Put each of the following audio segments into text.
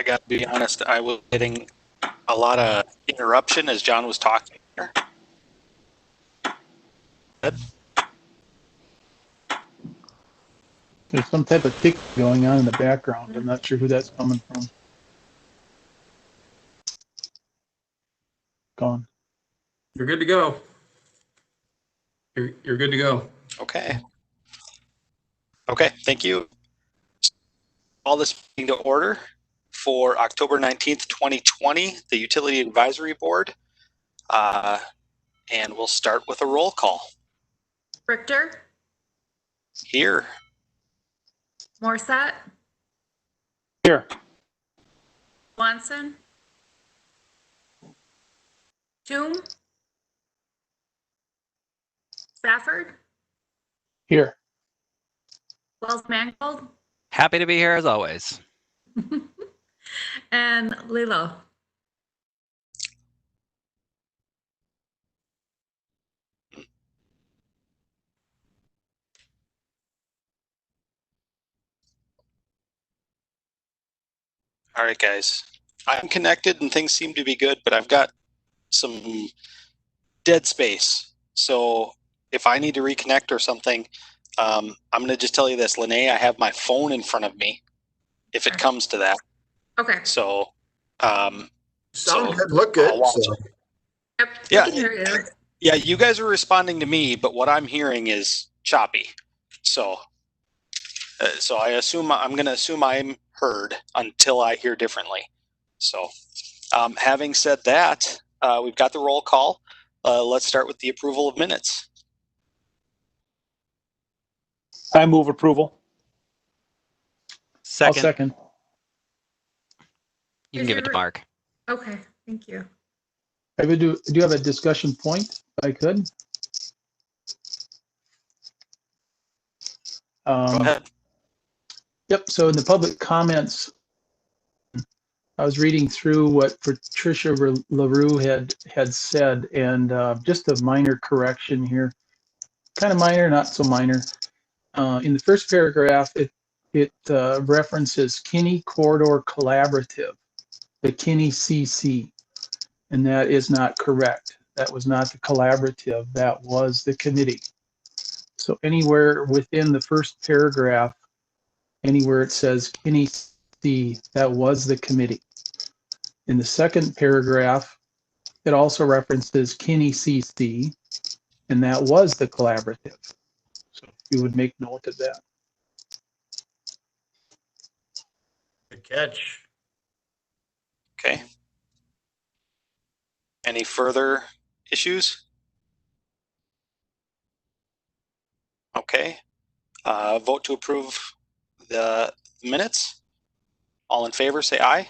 I got to be honest, I was getting a lot of interruption as John was talking here. Good. There's some type of tick going on in the background. I'm not sure who that's coming from. Gone. You're good to go. You're good to go. Okay. Okay, thank you. Call this meeting to order for October 19th, 2020, the Utility Advisory Board. And we'll start with a roll call. Richter, Here. Morset, Here. Swanson, Toom, Stafford, Here. Wells Mangold, Happy to be here as always. and Lilo. All right, guys. I'm connected and things seem to be good, but I've got some dead space. So if I need to reconnect or something, I'm going to just tell you this, Lene, I have my phone in front of me if it comes to that. Okay. So, Sound good, look good. I'll watch So. it. Yep. Yeah. We can hear you. Yeah, you guys are responding to me, but what I'm hearing is choppy. So I assume I'm going to assume I'm heard until I hear differently. So having said that, we've got the roll call. Let's start with the approval of minutes. I move approval. Second, I'll second. you can give it to Mark. Okay, thank you. I would do you have a discussion point, if I could? Go ahead. Yep, so in the public comments, I was reading through what Patricia LaRue had said, and just a minor correction here. Kind of minor, not so minor. In the first paragraph, it references Kinney Corridor Collaborative, the Kinney CC, and that is not correct. That was not the collaborative, that was the committee. So anywhere within the first paragraph, anywhere it says Kinney CC, that was the committee. In the second paragraph, it also references Kinney CC, and that was the collaborative. So you would make note of that. Good catch. Okay. Any further issues? Okay. Vote to approve the minutes. All in favor, say aye.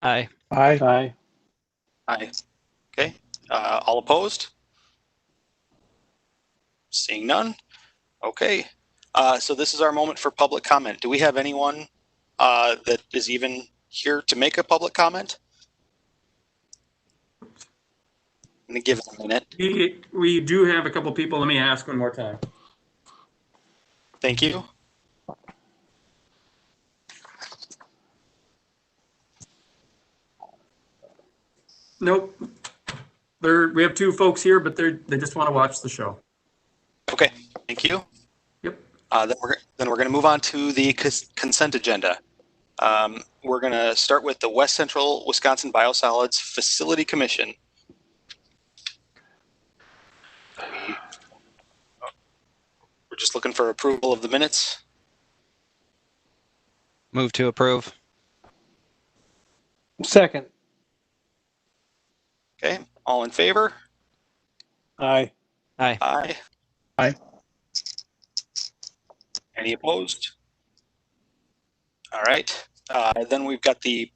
Aye. Aye. Aye. Aye. Okay. All opposed? Seeing none. Okay. So this is our moment for public comment. Do we have anyone that is even here to make a public comment? I'm going to give it a minute. We do have a couple people. Let me ask one more time. Thank you. Nope. We have two folks here, but they just want to watch the show. Okay. Thank you. Yep. Then we're going to move on to the consent agenda. We're going to start with the West Central Wisconsin Biosolids Facility Commission. We're just looking for approval of the minutes. Move to approve. Second. Okay. All in favor? Aye. Aye. Aye. Aye. Any opposed? All right. Then we've got the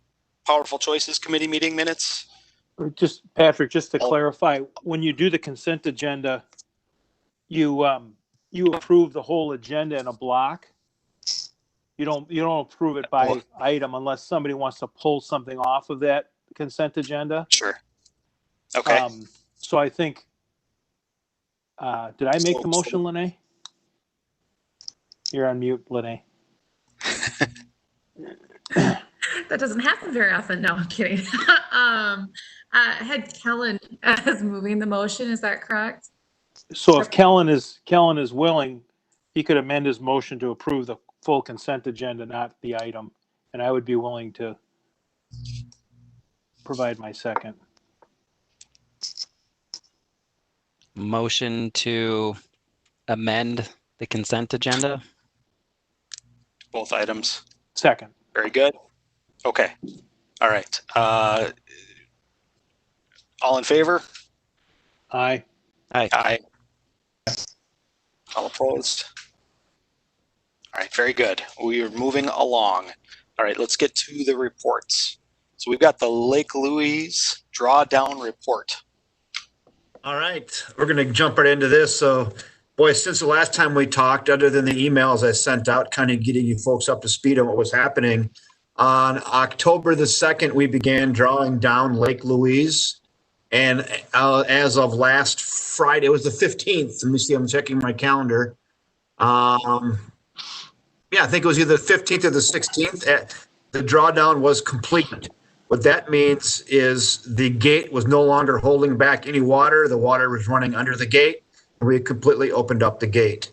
Powerful Choices Committee meeting minutes. Just Patrick, just to Oh. clarify, when you do the consent agenda, you approve the whole agenda in a block. You don't approve it by item unless somebody wants to pull something off of that consent agenda. Sure. Okay. So I think, did I make the motion, Lene? You're on mute, Lene. That doesn't happen very often. No, I'm kidding. I had Kellen as moving the motion. Is that correct? So if Kellen is willing, he could amend his motion to approve the full consent agenda, not the item. And I would be willing to provide my second. Motion to amend the consent agenda. Both items. Second. Very good. Okay. All right. All in favor? Aye. Aye. All opposed? All right, very good. We are moving along. All right, let's get to the reports. So we've got the Lake Louise Drawdown Report. All right, we're going to jump right into this. So, boy, since the last time we talked, other than the emails I sent out, kind of getting you folks up to speed on what was happening, on October the 2nd, we began drawing down Lake Louise. And as of last Friday, it was the 15th. Let me see, I'm checking my calendar. Yeah, I think it was either the 15th or the 16th. The drawdown was completed. What that means is the gate was no longer holding back any water. The water was running under the gate. We completely opened up the gate.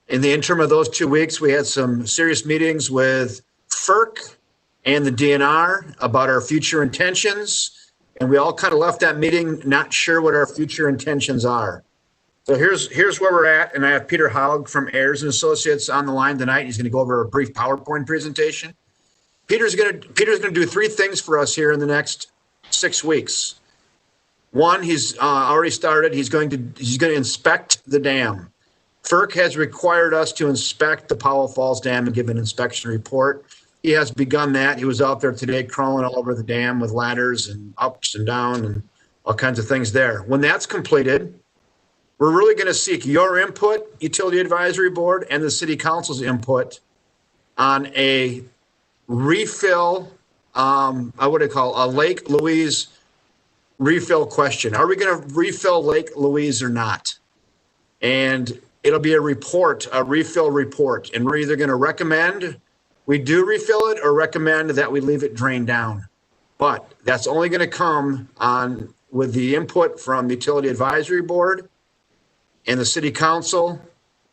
In the interim of those 2 weeks, we had some serious meetings with FERC and the DNR about our future intentions. And we all kind of left that meeting not sure what our future intentions are. So here's where we're at. And I have Peter Haug from Ayers and Associates on the line tonight. He's going to go over a brief PowerPoint presentation. Peter's going to do three things for us here in the next 6 weeks. One, he's already started. He's going to inspect the dam. FERC has required us to inspect the Powell Falls Dam and give an inspection report. He has begun that. He was out there today crawling all over the dam with ladders and ups and down and all kinds of things there. When that's completed, we're really going to seek your input, Utility Advisory Board, and the City Council's input on a refill, what do you call a Lake Louise refill question. Are we going to refill Lake Louise or not? And it'll be a report, a refill report. And we're either going to recommend we do refill it or recommend that we leave it drained down. But that's only going to come on with the input from the Utility Advisory Board and the City Council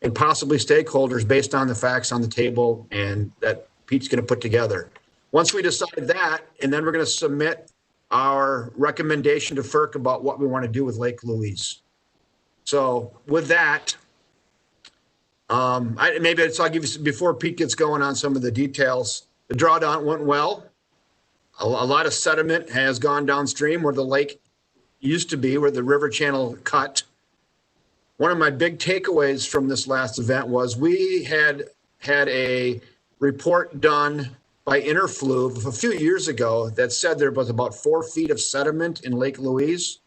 and possibly stakeholders based on the facts on the table and that Pete's going to put together. Once we decide that, and then we're going to submit our recommendation to FERC about what we want to do with Lake Louise. So with that, I'll give you, before Pete gets going on some of the details, the drawdown went well. A lot of sediment has gone downstream where the lake used to be, where the river channel cut. One of my big takeaways from this last event was we had a report done by Interfluve a few years ago that said there was about 4 feet of sediment in Lake Louise.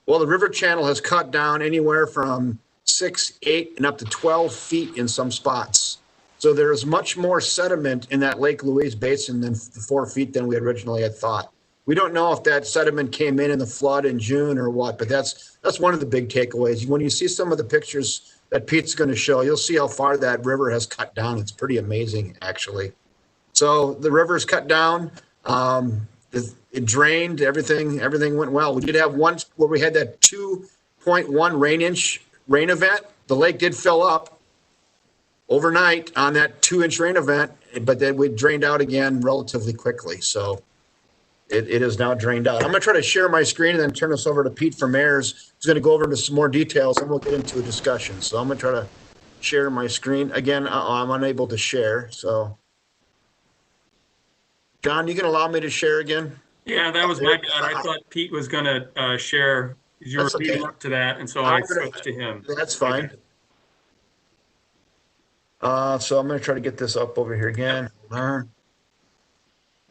Well, the river channel has cut down anywhere from 6, 8, and up to 12 feet in some spots. So there is much more sediment in that Lake Louise basin than 4 feet than we originally had thought. We don't know if that sediment came in the flood in June or what, but that's one of the big takeaways. When you see some of the pictures that Pete's going to show, you'll see how far that river has cut down. It's pretty amazing, actually. So the river's cut down. It drained. Everything went well. We did have one where we had that 2.1 rain event. The lake did fill up overnight on that 2-inch rain event, but then we drained out again relatively quickly. So it is now drained out. I'm going to try to share my screen and then turn this over to Pete from Ayers, who's going to go over into some more details, and we'll get into a discussion. So I'm going to try to share my screen. Again, I'm unable to share. So, John, you can allow me to share again? Yeah, that was my bad. I thought Pete was going to share. You were leading up to that, and so I switched to him. That's fine. So I'm going to try to get this up over here again. Hold on.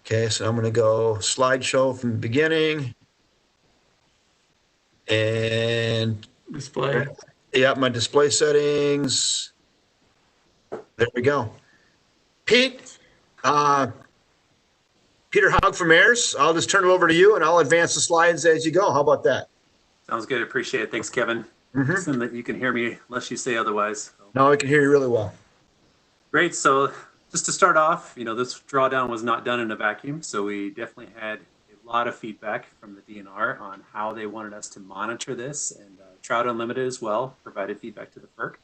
Okay, so I'm going to go slideshow from the beginning. And Display. Yeah, my display settings. There we go. Pete, Peter Haug from Ayers, I'll just turn it over to you and I'll advance the slides as you go. How about that? Sounds good. Appreciate it. Thanks, Kevin. Assume that you can hear me unless you say otherwise. No, I can hear you really well. Great. So just to start off, this drawdown was not done in a vacuum, so we definitely had a lot of feedback from the DNR on how they wanted us to monitor this, and Trout Unlimited as well provided feedback to the FERC.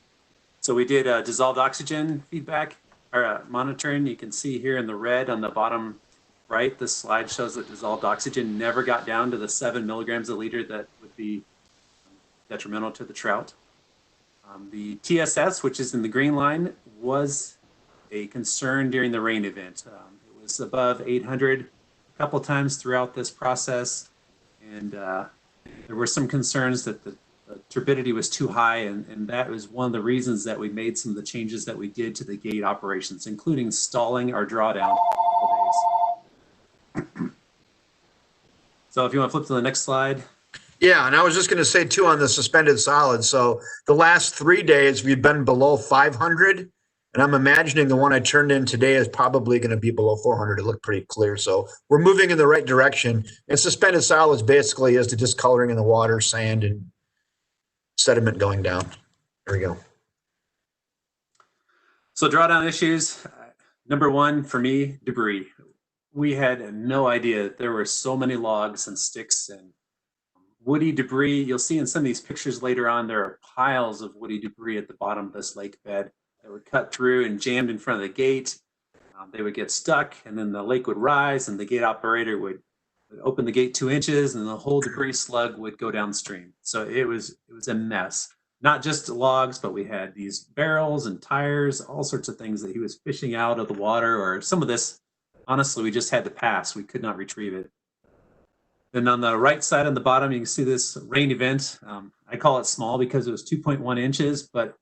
So we did dissolved oxygen feedback or monitoring. You can see here in the red on the bottom right, this slide shows that dissolved oxygen never got down to the 7 milligrams a liter that would be detrimental to the trout. The TSS, which is in the green line, was a concern during the rain event. It was above 800 a couple times throughout this process, and there were some concerns that the turbidity was too high, and that was one of the reasons that we made some of the changes that we did to the gate operations, including stalling our drawdown for a couple days. So if you want to flip to the next slide. Yeah, and I was just going to say too on the suspended solids. So the last 3 days we've been below 500, and I'm imagining the one I turned in today is probably going to be below 400. It looked pretty clear. So we're moving in the right direction. And suspended solids basically is the discoloring in the water, sand, and sediment going down. There we go. So drawdown issues. Number one for me, debris. We had no idea that there were so many logs and sticks and woody debris. You'll see in some of these pictures later on, there are piles of woody debris at the bottom of this lake bed that were cut through and jammed in front of the gate. They would get stuck, and then the lake would rise, and the gate operator would open the gate 2 inches, and the whole debris slug would go downstream. So it was a mess. Not just logs, but we had these barrels and tires, all sorts of things that he was fishing out of the water, or some of this, honestly, we just had to pass. We could not retrieve it. Then on the right side on the bottom, you can see this rain event. I call it small because it was 2.1 inches, but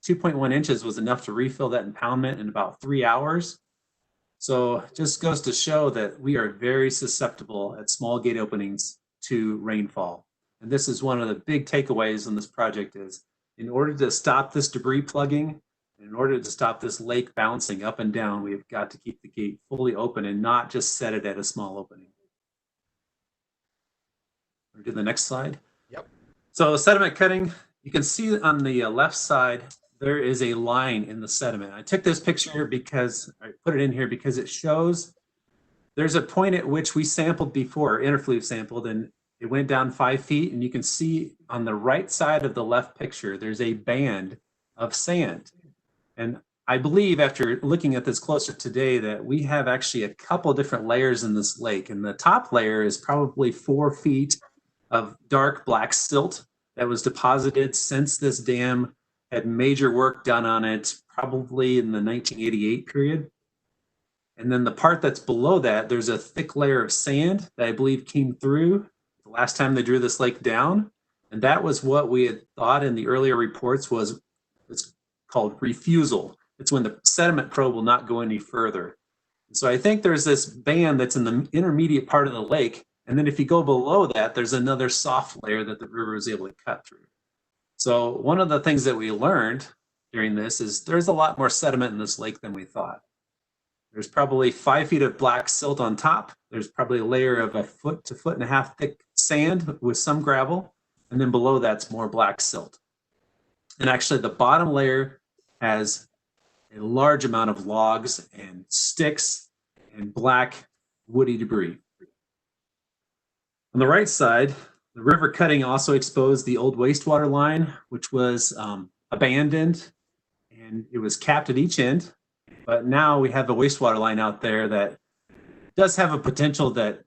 2.1 inches was enough to refill that impoundment in about 3 hours. So just goes to show that we are very susceptible at small gate openings to rainfall. And this is one of the big takeaways on this project is in order to stop this debris plugging, in order to stop this lake bouncing up and down, we've got to keep the gate fully open and not just set it at a small opening. We'll do the next slide. Yep. So sediment cutting, you can see on the left side, there is a line in the sediment. I took this picture because I put it in here because it shows there's a point at which we sampled before, interfluve sampled, and it went down 5 feet. And you can see on the right side of the left picture, there's a band of sand. And I believe after looking at this closer today that we have actually a couple different layers in this lake. And the top layer is probably 4 feet of dark black silt that was deposited since this dam had major work done on it, probably in the 1988 period. And then the part that's below that, there's a thick layer of sand that I believe came through the last time they drew this lake down. And that was what we had thought in the earlier reports was, it's called refusal. It's when the sediment probe will not go any further. And so I think there's this band that's in the intermediate part of the lake. And then if you go below that, there's another soft layer that the river was able to cut through. So one of the things that we learned during this is there's a lot more sediment in this lake than we thought. There's probably 5 feet of black silt on top. There's probably a layer of 1 foot to 1.5 foot thick sand with some gravel. And then below that's more black silt. And actually the bottom layer has a large amount of logs and sticks and black woody debris. On the right side, the river cutting also exposed the old wastewater line, which was abandoned, and it was capped at each end. But now we have a wastewater line out there that does have a potential that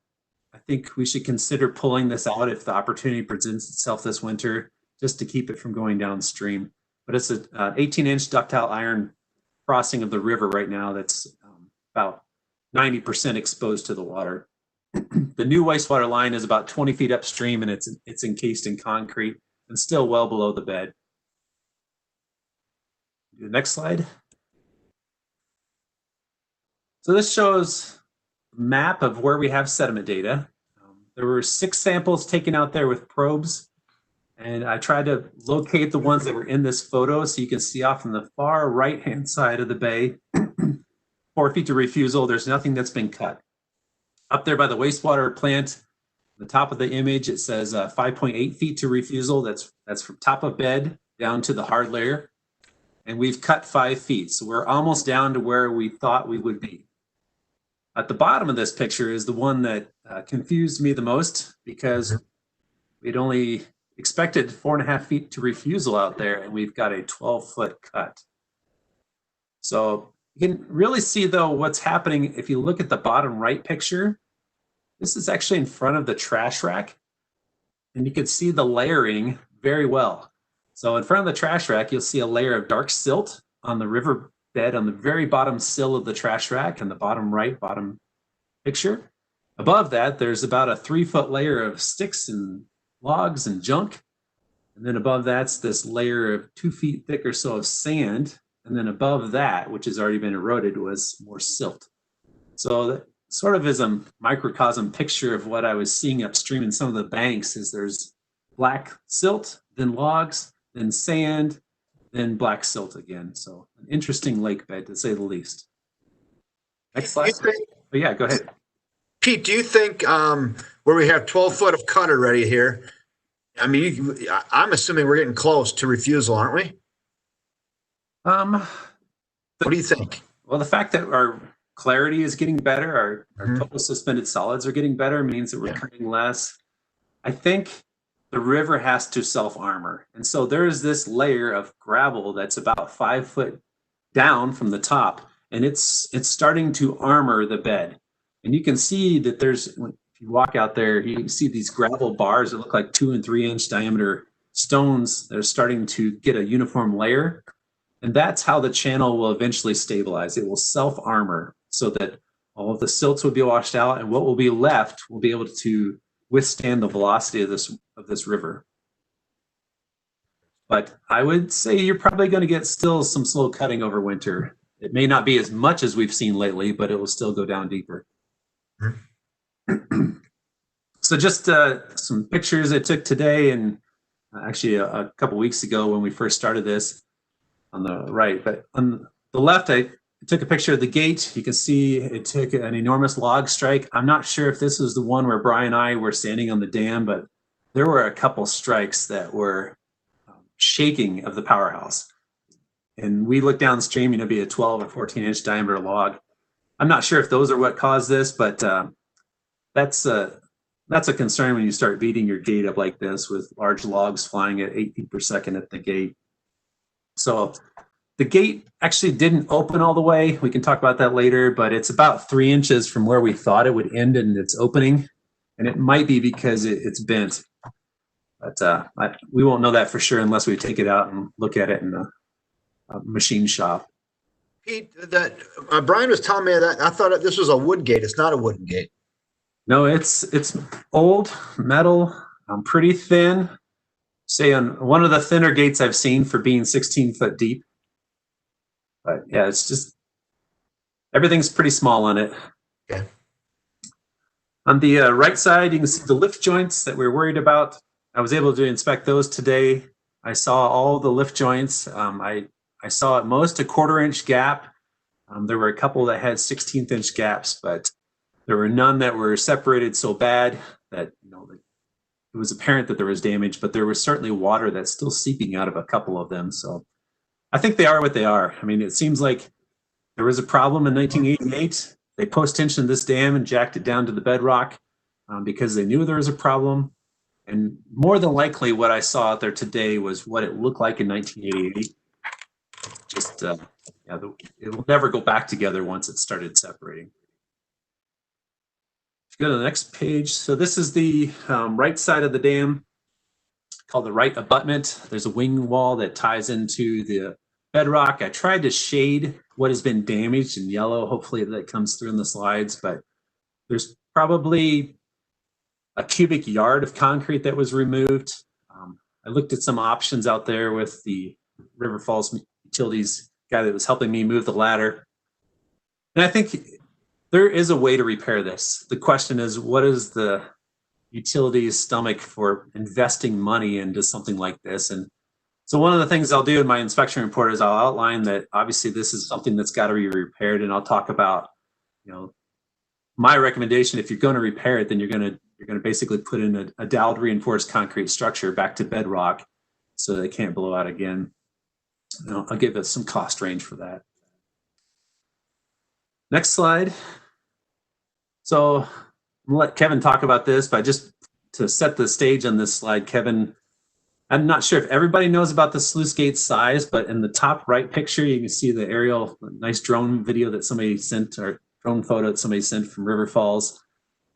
I think we should consider pulling this out if the opportunity presents itself this winter, just to keep it from going downstream. But it's an 18-inch ductile iron crossing of the river right now that's about 90% exposed to the water. The new wastewater line is about 20 feet upstream, and it's encased in concrete and still well below the bed. The next slide. So this shows a map of where we have sediment data. There were 6 samples taken out there with probes, and I tried to locate the ones that were in this photo so you can see off on the far right-hand side of the bay, 4 feet to refusal. There's nothing that's been cut. Up there by the wastewater plant, the top of the image, it says 5.8 feet to refusal. That's from top of bed down to the hard layer. and we've cut 5 feet. So we're almost down to where we thought we would be. At the bottom of this picture is the one that confused me the most, because we'd only expected 4.5 feet to refusal out there, and we've got a 12-foot cut. So you can really see, though, what's happening. If you look at the bottom right picture, this is actually in front of the trash rack, and you can see the layering very well. So in front of the trash rack, you'll see a layer of dark silt on the river bed on the very bottom sill of the trash rack in the bottom right, bottom picture. Above that, there's about a 3-foot layer of sticks and logs and junk. And then above that's this layer of 2 feet thick or so of sand. And then above that, which has already been eroded, was more silt. So that sort of is a microcosm picture of what I was seeing upstream in some of the banks. Is there's black silt, then logs, then sand, then black silt again. So an interesting lake bed, to say the least. Next slide. Oh, yeah, go ahead. Pete, do you think where we have 12 foot of cut already here, I mean, I'm assuming we're getting close to refusal, aren't we? What do you think? Well, the fact that our clarity is getting better, our total suspended solids are getting better, means that we're cutting less. I think the river has to self-armor. And so there is this layer of gravel that's about 5 foot down from the top, and it's starting to armor the bed. And you can see that there's, if you walk out there, you can see these gravel bars that look like 2 and 3 inch diameter stones that are starting to get a uniform layer. And that's how the channel will eventually stabilize. It will self-armor so that all of the silts will be washed out, and what will be left will be able to withstand the velocity of this river. But I would say you're probably going to get still some slow cutting over winter. It may not be as much as we've seen lately, but it will still go down deeper. So just some pictures I took today, and actually a couple weeks ago when we first started this on the right. But on the left, I took a picture of the gate. You can see it took an enormous log strike. I'm not sure if this was the one where Brian and I were standing on the dam, but there were a couple strikes that were shaking of the powerhouse. And we looked downstream, it'd be a 12 or 14 inch diameter log. I'm not sure if those are what caused this, but that's a concern when you start beating your gate up like this with large logs flying at 8 feet per second at the gate. So the gate actually didn't open all the way. We can talk about that later, but it's about 3 inches from where we thought it would end in its opening. And it might be because it's bent. But we won't know that for sure unless we take it out and look at it in a machine shop. Pete, that Brian was telling me that I thought this was a wood gate. It's not a wooden gate. No, it's old metal, pretty thin. Say on one of the thinner gates I've seen for being 16 foot deep. But yeah, it's just everything's pretty small on it. Okay. On the right side, you can see the lift joints that we're worried about. I was able to inspect those today. I saw all the lift joints. I saw at most a 1/4 inch gap. There were a couple that had 16th inch gaps, but there were none that were separated so bad that it was apparent that there was damage, but there was certainly water that's still seeping out of a couple of them. So I think they are what they are. I mean, it seems like there was a problem in 1988. They post-tensioned this dam and jacked it down to the bedrock because they knew there was a problem. And more than likely what I saw out there today was what it looked like in 1988. Just, it will never go back together once it started separating. If you go to the next page, so this is the right side of the dam, called the right abutment. There's a wing wall that ties into the bedrock. I tried to shade what has been damaged in yellow. Hopefully that comes through in the slides, but there's probably a cubic yard of concrete that was removed. I looked at some options out there with the River Falls Utilities guy that was helping me move the ladder. And I think there is a way to repair this. The question is, what is the utilities' stomach for investing money into something like this? And so one of the things I'll do in my inspection report is I'll outline that obviously this is something that's got to be repaired, and I'll talk about, my recommendation. If you're going to repair it, then you're going to basically put in a doweled reinforced concrete structure back to bedrock so they can't blow out again. us, I'll give us some cost range for that. Next slide. So I'm gonna let Kevin talk about this, but just to set the stage on this slide, Kevin, I'm not sure if everybody knows about the sluice gate size, but in the top right picture, you can see the aerial, nice drone video that somebody sent, or drone photo that somebody sent from River Falls.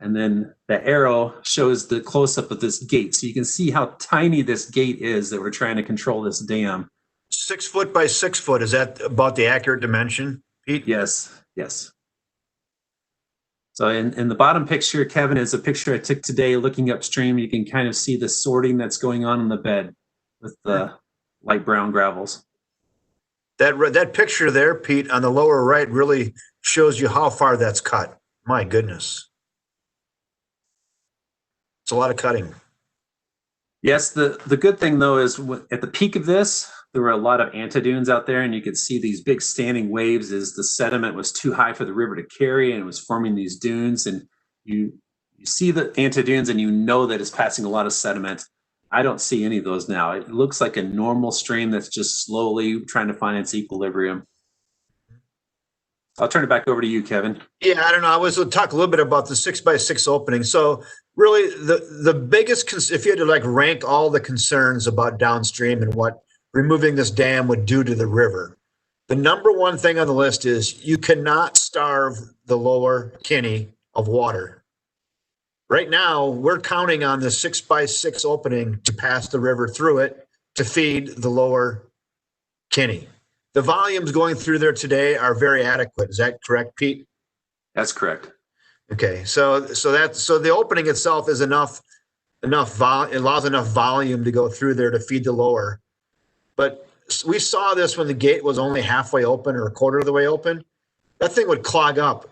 And then the arrow shows the close-up of this gate. So you can see how tiny this gate is that we're trying to control this dam. 6 foot by 6 foot. Is that about the accurate dimension, Pete? Yes, yes. So in the bottom picture, Kevin, is a picture I took today looking upstream. You can kind of see the sorting that's going on in the bed with the light brown gravels. That picture there, Pete, on the lower right really shows you how far that's cut. My goodness. It's a lot of cutting. Yes, the good thing, though, is at the peak of this, there were a lot of antidunes out there, and you could see these big standing waves as the sediment was too high for the river to carry, and it was forming these dunes. And you see the antidunes, and you know that it's passing a lot of sediment. I don't see any of those now. It looks like a normal stream that's just slowly trying to find its equilibrium. I'll turn it back over to you, Kevin. Yeah, I don't know. I was going to talk a little bit about the 6 by 6 opening. So really the biggest, if you had to like rank all the concerns about downstream and what removing this dam would do to the river, the number one thing on the list is you cannot starve the lower Kinney of water. Right now, we're counting on the 6 by 6 opening to pass the river through it to feed the lower Kinney. The volumes going through there today are very adequate. Is that correct, Pete? That's correct. Okay, so the opening itself is enough it allows enough volume to go through there to feed the lower. But we saw this when the gate was only halfway open or a quarter of the way open. That thing would clog up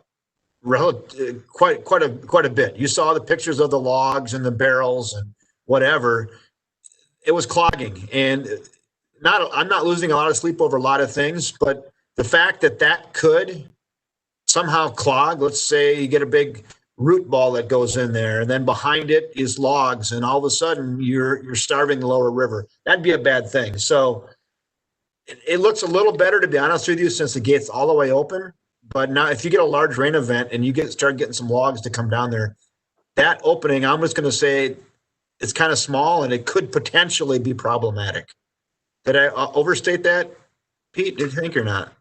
quite a bit. You saw the pictures of the logs and the barrels and whatever. It was clogging, and I'm not losing a lot of sleep over a lot of things, but the fact that could somehow clog, let's say you get a big root ball that goes in there, and then behind it is logs, and all of a sudden you're starving the lower river. That'd be a bad thing. So it looks a little better, to be honest with you, since the gate's all the way open. But now if you get a large rain event and you start getting some logs to come down there, that opening, I'm just going to say it's kind of small and it could potentially be problematic. Did I overstate that, Pete? Did you think or not?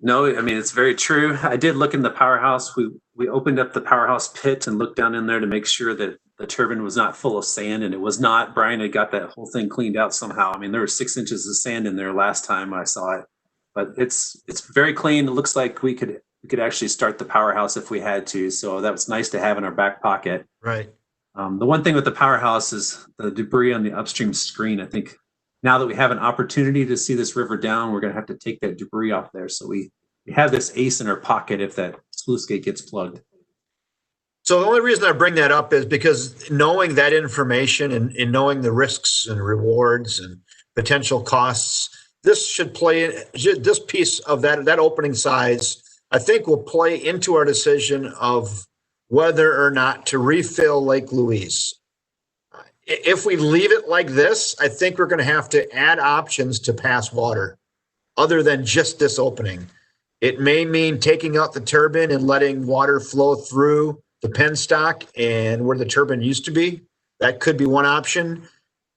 No, I mean, it's very true. I did look in the powerhouse. We opened up the powerhouse pit and looked down in there to make sure that the turbine was not full of sand, and it was not. Brian had got that whole thing cleaned out somehow. I mean, there were 6 inches of sand in there last time I saw it, but it's very clean. It looks like we could actually start the powerhouse if we had to. So that was nice to have in our back pocket. Right. The one thing with the powerhouse is the debris on the upstream screen. I think now that we have an opportunity to see this river down, we're going to have to take that debris off there. So we have this ace in our pocket if that sluice gate gets plugged. So the only reason I bring that up is because knowing that information and knowing the risks and rewards and potential costs, this should play, this piece of that opening size, I think will play into our decision of whether or not to refill Lake Louise. If we leave it like this, I think we're going to have to add options to pass water other than just this opening. It may mean taking out the turbine and letting water flow through the penstock and where the turbine used to be. That could be one option.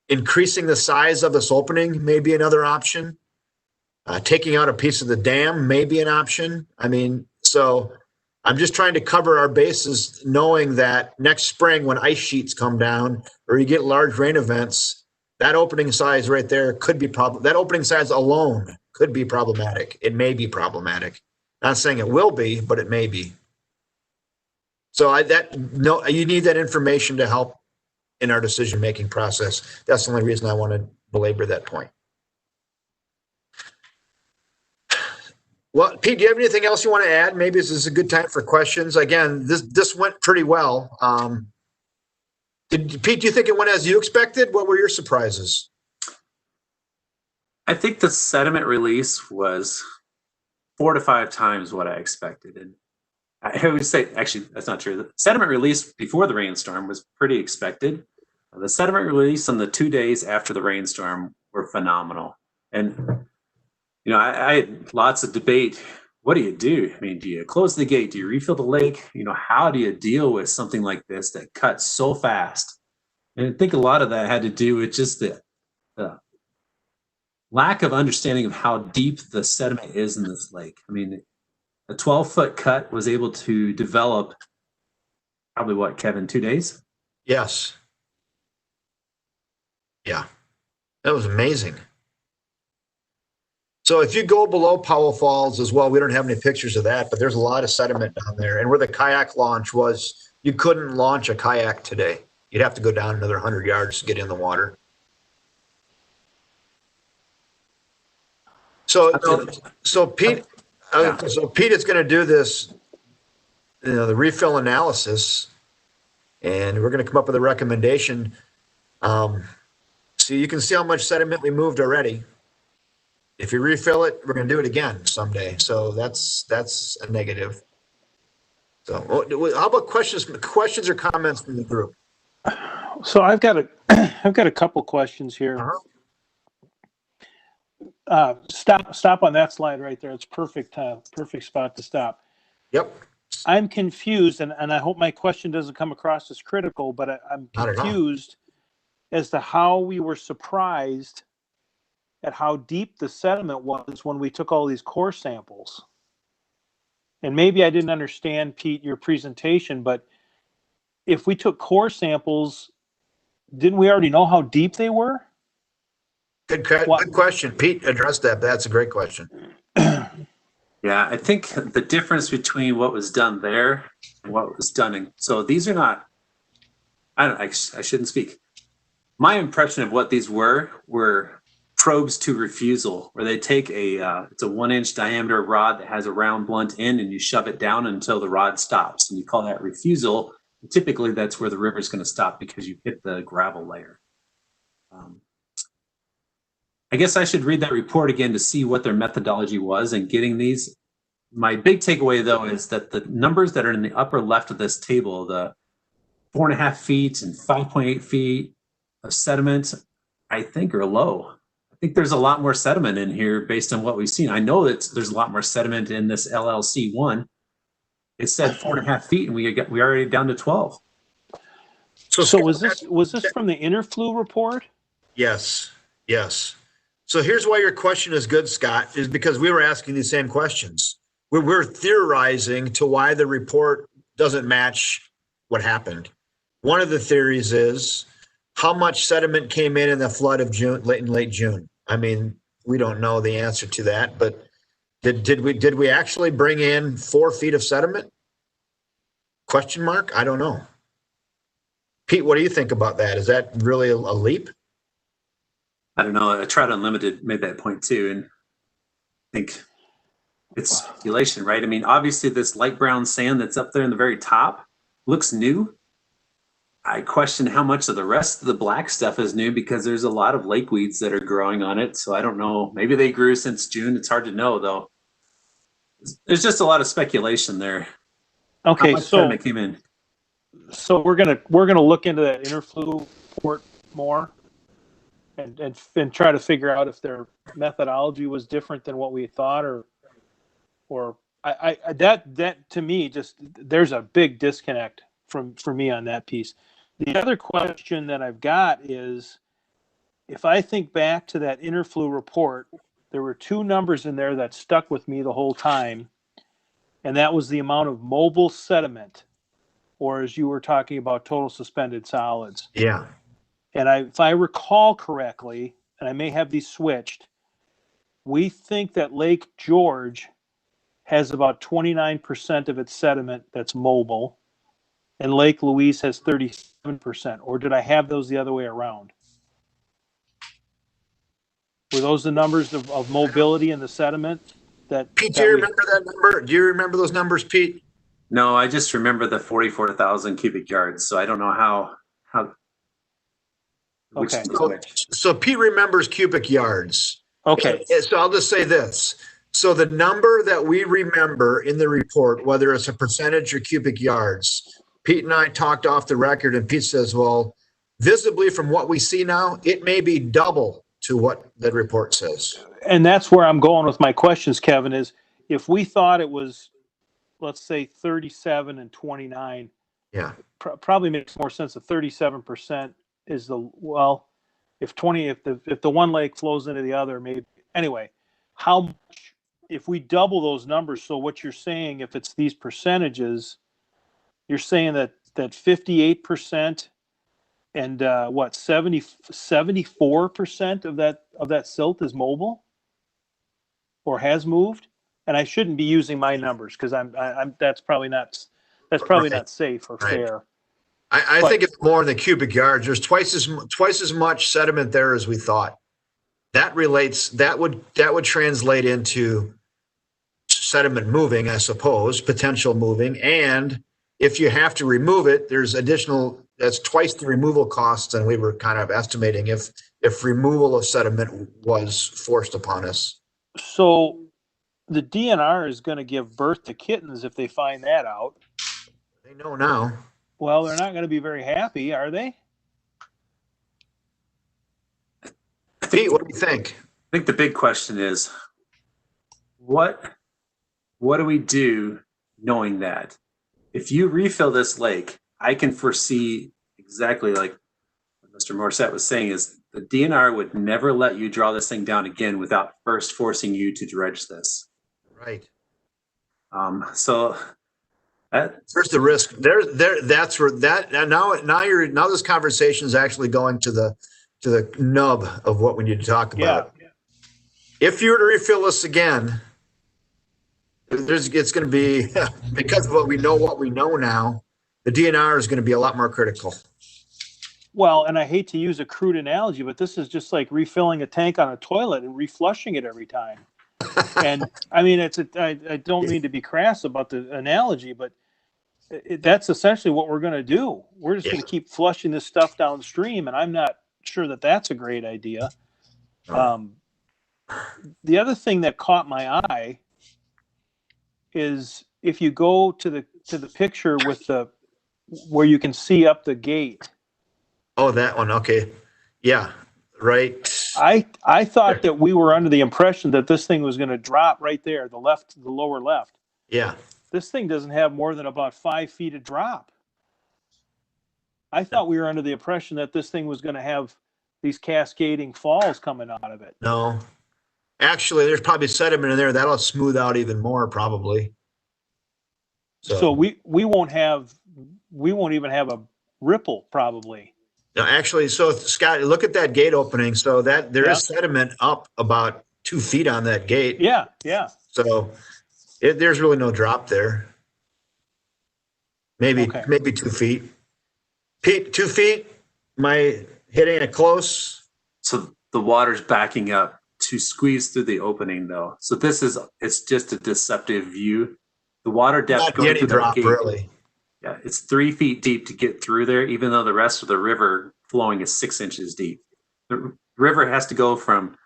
Increasing the size of this opening may be another option. Taking out a piece of the dam may be an option. I mean, so I'm just trying to cover our bases, knowing that next spring when ice sheets come down or you get large rain events, that opening size right there could be that opening size alone could be problematic. It may be problematic. Not saying it will be, but it may be. So you need that information to help in our decision-making process. That's the only reason I want to belabor that point. Well, Pete, do you have anything else you want to add? Maybe this is a good time for questions. Again, this went pretty well. Pete, do you think it went as you expected? What were your surprises? I think the sediment release was 4 to 5 times what I expected. And I would say, actually, that's not true. The sediment release before the rainstorm was pretty expected. The sediment release on the 2 days after the rainstorm were phenomenal. And, you know, I had lots of debate. What do you do? I mean, do you close the gate? Do you refill the lake? You know, how do you deal with something like this that cuts so fast? And I think a lot of that had to do with just the lack of understanding of how deep the sediment is in this lake. I mean, a 12-foot cut was able to develop probably what, Kevin, 2 days? Yes. Yeah. That was amazing. So if you go below Powell Falls as well, we don't have any pictures of that, but there's a lot of sediment down there. And where the kayak launch was, you couldn't launch a kayak today. You'd have to go down another 100 yards to get in the water. So Pete, so Pete is going to do this, you know, the refill analysis, and we're going to come up with a recommendation. So you can see how much sediment we moved already. If you refill it, we're going to do it again someday. So that's a negative. So how about questions or comments from the group? So I've got a couple questions here. Stop on that slide right there. It's perfect spot to stop. Yep. I'm confused, and I hope my question doesn't come across as critical, but I'm confused as to how we were surprised at how deep the sediment was when we took all these core samples. And maybe I didn't understand, Pete, your presentation, but if we took core samples, didn't we already know how deep they were? Good question. Pete addressed that. That's a great question. Yeah, I think the difference between what was done there and what was done in, so these are not, I shouldn't speak. My impression of what these were probes to refusal, where they take it's a 1-inch diameter rod that has a round blunt end, and you shove it down until the rod stops, and you call that refusal. And typically that's where the river is going to stop because you hit the gravel layer. I guess I should read that report again to see what their methodology was in getting these. My big takeaway, though, is that the numbers that are in the upper left of this table, the 4.5 feet and 5.8 feet of sediment, I think are low. I think there's a lot more sediment in here based on what we've seen. I know that there's a lot more sediment in this LLC one. It said 4.5 feet, and we already down to 12. So was this from the interflow report? Yes. So here's why your question is good, Scott, is because we were asking these same questions. We're theorizing to why the report doesn't match what happened. One of the theories is how much sediment came in the flood of June, late June. I mean, we don't know the answer to that, but did we actually bring in 4 feet of sediment? Question mark? I don't know. Pete, what do you think about that? Is that really a leap? I don't know. Trout Unlimited made that point too, and I think it's speculation, right? I mean, obviously this light brown sand that's up there in the very top looks new. I question how much of the rest of the black stuff is new because there's a lot of lake weeds that are growing on it. So I don't know. Maybe they grew since June. It's hard to know, though. There's just a lot of speculation there. Okay, so it came in. So we're gonna look into that interflow report more. And try to figure out if their methodology was different than what we thought, or that to me, just there's a big disconnect for me on that piece. The other question that I've got is, if I think back to that interflow report, there were 2 numbers in there that stuck with me the whole time, and that was the amount of mobile sediment, or as you were talking about, total suspended solids. Yeah. And if I recall correctly, and I may have these switched, we think that Lake George has about 29% of its sediment that's mobile, and Lake Louise has 37%. Or did I have those the other way around? Were those the numbers of mobility in the sediment? Pete, do you remember that number? Do you remember those numbers, Pete? No, I just remember the 44,000 cubic yards. So I don't know how. Okay. So Pete remembers cubic yards. Okay. So I'll just say this. So the number that we remember in the report, whether it's a percentage or cubic yards, Pete and I talked off the record, and Pete says, well, visibly from what we see now, it may be double to what that report says. And that's where I'm going with my questions, Kevin, is if we thought it was, let's say 37 and 29, Yeah. probably makes more sense that 37% is the, well, if the one lake flows into the other, maybe, anyway, how much, if we double those numbers, so what you're saying, if it's these percentages, you're saying that 58% and what, 74% of that silt is mobile or has moved? And I shouldn't be using my numbers because I'm that's probably not not safe or fair. I think it's more than cubic yards. There's twice as much sediment there as we thought. That would translate into sediment moving, I suppose, potential moving. And if you have to remove it, there's that's twice the removal costs than we were kind of estimating if removal of sediment was forced upon us. So the DNR is going to give birth to kittens if they find that out. They know now. Well, they're not going to be very happy, are they? Pete, what do you think? I think the big question is, what do we do knowing that? If you refill this lake, I can foresee exactly like what Mr. Morissette was saying is the DNR would never let you draw this thing down again without first forcing you to dredge this. Right. So there's the risk. That's where that now this conversation is actually going to the nub of what we need to talk about. Yeah. If you were to refill this again, it's going to be because of what we know now. The DNR is going to be a lot more critical. Well, and I hate to use a crude analogy, but this is just like refilling a tank on a toilet and reflushing it every time. And I mean, I don't mean to be crass about the analogy, but that's essentially what we're going to do. We're just going to keep flushing this stuff downstream, and I'm not sure that that's a great idea. The other thing that caught my eye is if you go to the picture with where you can see up the gate. Oh, that one. Okay. Yeah. Right. I thought that we were under the impression that this thing was going to drop right there, the lower left. Yeah. This thing doesn't have more than about 5 feet of drop. I thought we were under the impression that this thing was going to have these cascading falls coming out of it. No. Actually, there's probably sediment in there. That'll smooth out even more, probably. So we won't even have a ripple, probably. No, actually, so Scott, look at that gate opening. So that there is sediment up about 2 feet on that gate. Yeah. So there's really no drop there. Maybe 2 feet. Pete, 2 feet? Am I hitting it close? So the water's backing up to squeeze through the opening, though. So it's just a deceptive view. The water depth Not going getting through drop, the gate, really. Yeah, it's 3 feet deep to get through there, even though the rest of the river flowing is 6 inches deep. The river has to go from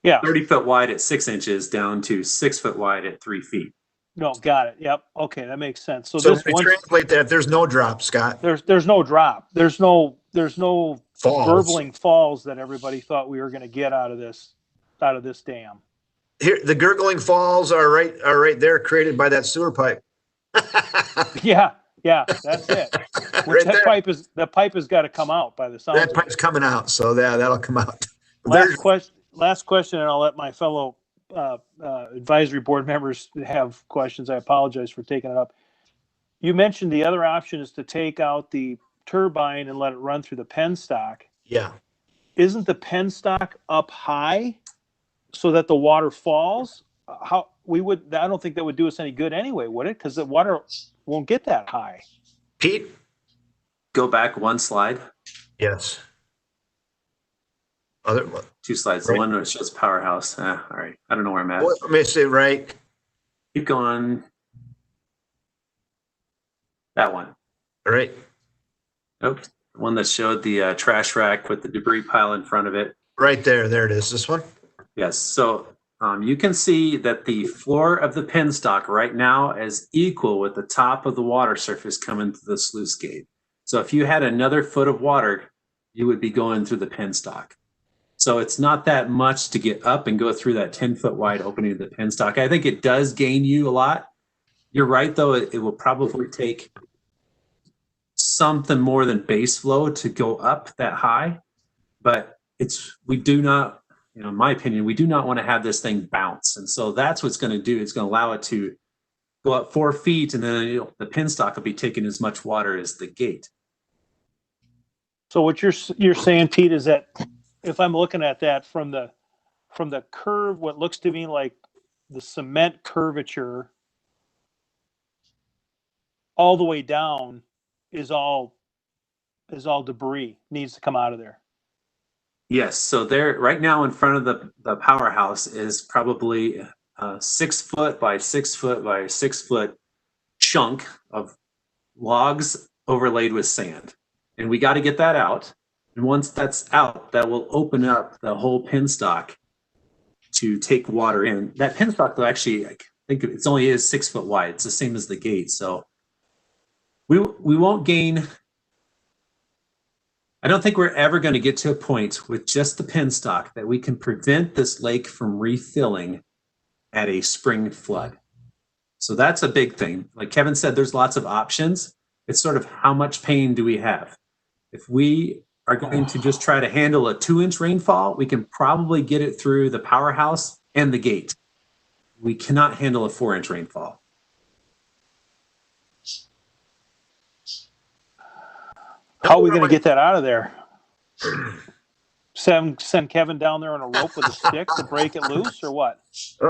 30 foot wide at 6 inches down to 6 foot wide at 3 feet. No, got it. Yep. Okay, that makes sense. So this when we translate that, there's no drop, Scott. There's no drop. There's no falls. Gurgling falls that everybody thought we were going to get out of this dam. Here, the gurgling falls are right there, created by that sewer pipe. Yeah, that's it. Which Right that pipe has got to come out by the sound. That pipe's coming out, so that'll come out. Last question, and I'll let my fellow advisory board members have questions. I apologize for taking it up. You mentioned the other option is to take out the turbine and let it run through the penstock. Yeah. Isn't the penstock up high so that the water falls? I don't think that would do us any good anyway, would it? Because the water won't get that high. Pete? Go back one slide. Yes. 2 slides. The one that shows powerhouse. All right. I don't know where I'm at. Let me say right. Keep going. That one. All right. Nope. The one that showed the trash rack with the debris pile in front of it. Right there. There it is. This one? Yes. So you can see that the floor of the penstock right now is equal with the top of the water surface coming through the sluice gate. So if you had another foot of water, you would be going through the penstock. So it's not that much to get up and go through that 10-foot wide opening of the penstock. I think it does gain you a lot. You're right, though, it will probably take something more than base flow to go up that high. But we do not, in my opinion, we do not want to have this thing bounce. And so that's what's going to do. It's going to allow it to go up 4 feet, and then the penstock will be taking as much water as the gate. So what you're saying, Pete, is that if I'm looking at that from the curve, what looks to me like the cement curvature all the way down is all debris needs to come out of there. Yes. So there, right now in front of the powerhouse is probably a 6 foot by 6 foot by 6 foot chunk of logs overlaid with sand. And we got to get that out. And once that's out, that will open up the whole penstock to take water in. That penstock will actually, I think it's only is 6 foot wide. It's the same as the gate. So we won't gain. I don't think we're ever going to get to a point with just the penstock that we can prevent this lake from refilling at a spring flood. So that's a big thing. Like Kevin said, there's lots of options. It's sort of how much pain do we have? If we are going to just try to handle a 2-inch rainfall, we can probably get it through the powerhouse and the gate. We cannot handle a 4-inch rainfall. How are we going to get that out of there? Send Kevin down there on a rope with a stick to break it loose, or what?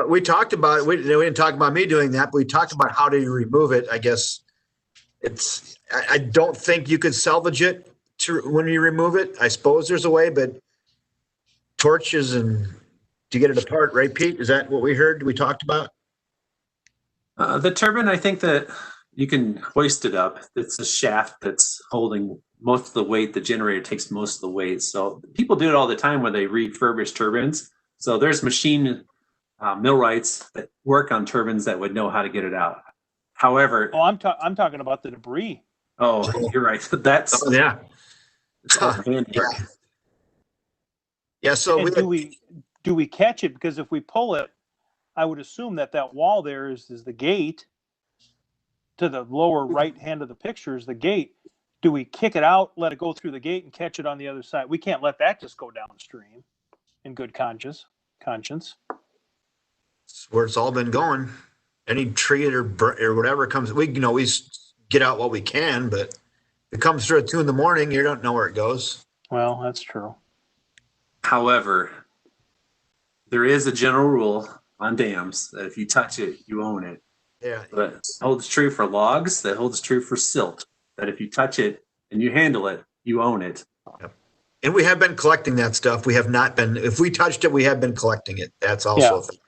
We talked about it. We didn't talk about me doing that, but we talked about how do you remove it. I guess I don't think you could salvage it when you remove it. I suppose there's a way, but torches and to get it apart, right, Pete? Is that what we heard? We talked about? The turbine, I think that you can hoist it up. It's a shaft that's holding most of the weight. The generator takes most of the weight. So people do it all the time when they refurbish turbines. So there's machine millwrights that work on turbines that would know how to get it out. However, I'm talking about the debris. Oh, you're right. That's yeah. Yeah. So do we catch it? Because if we pull it, I would assume that wall there is the gate. To the lower right hand of the picture is the gate. Do we kick it out, let it go through the gate, and catch it on the other side? We can't let that just go downstream in good conscience. It's where it's all been going. Any tree or whatever comes, we get out what we can, but if it comes through at 2 a.m, you don't know where it goes. Well, that's true. However, there is a general rule on dams that if you touch it, you own it. Yeah. But it holds true for logs. That holds true for silt. That if you touch it and you handle it, you own it. Yep. And we have been collecting that stuff. We have not been. If we touched it, we have been collecting it. That's also a thing.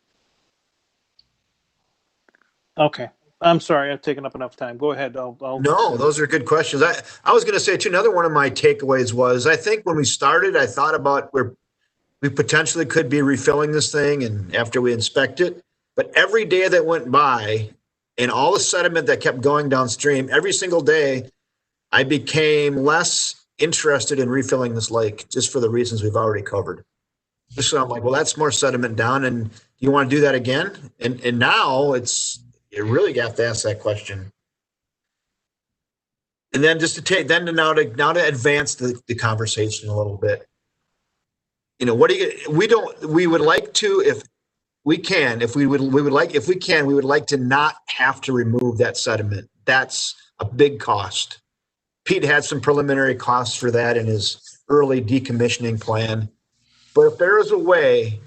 Okay. I'm sorry. I've taken up enough time. Go ahead. No, those are good questions. I was going to say, too, another one of my takeaways was I think when we started, I thought about where we potentially could be refilling this thing and after we inspect it. But every day that went by and all the sediment that kept going downstream, every single day, I became less interested in refilling this lake just for the reasons we've already covered. So I'm like, well, that's more sediment down. And you want to do that again? And now you really have to ask that question. And then just to advance the conversation a little bit. We would like to, if we can, we would like to not have to remove that sediment. That's a big cost. Pete had some preliminary costs for that in his early decommissioning plan. But if there is a way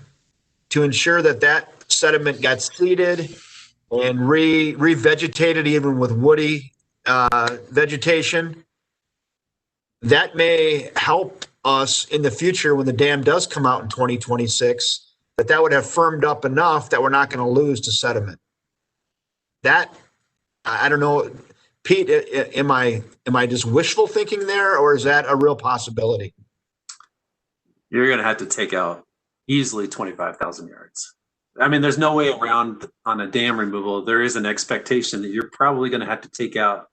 to ensure that sediment got seeded and revegetated, even with woody vegetation, that may help us in the future when the dam does come out in 2026, that would have firmed up enough that we're not going to lose to sediment. That, I don't know, Pete, am I just wishful thinking there, or is that a real possibility? You're going to have to take out easily 25,000 yards. I mean, there's no way around on a dam removal. There is an expectation that you're probably going to have to take out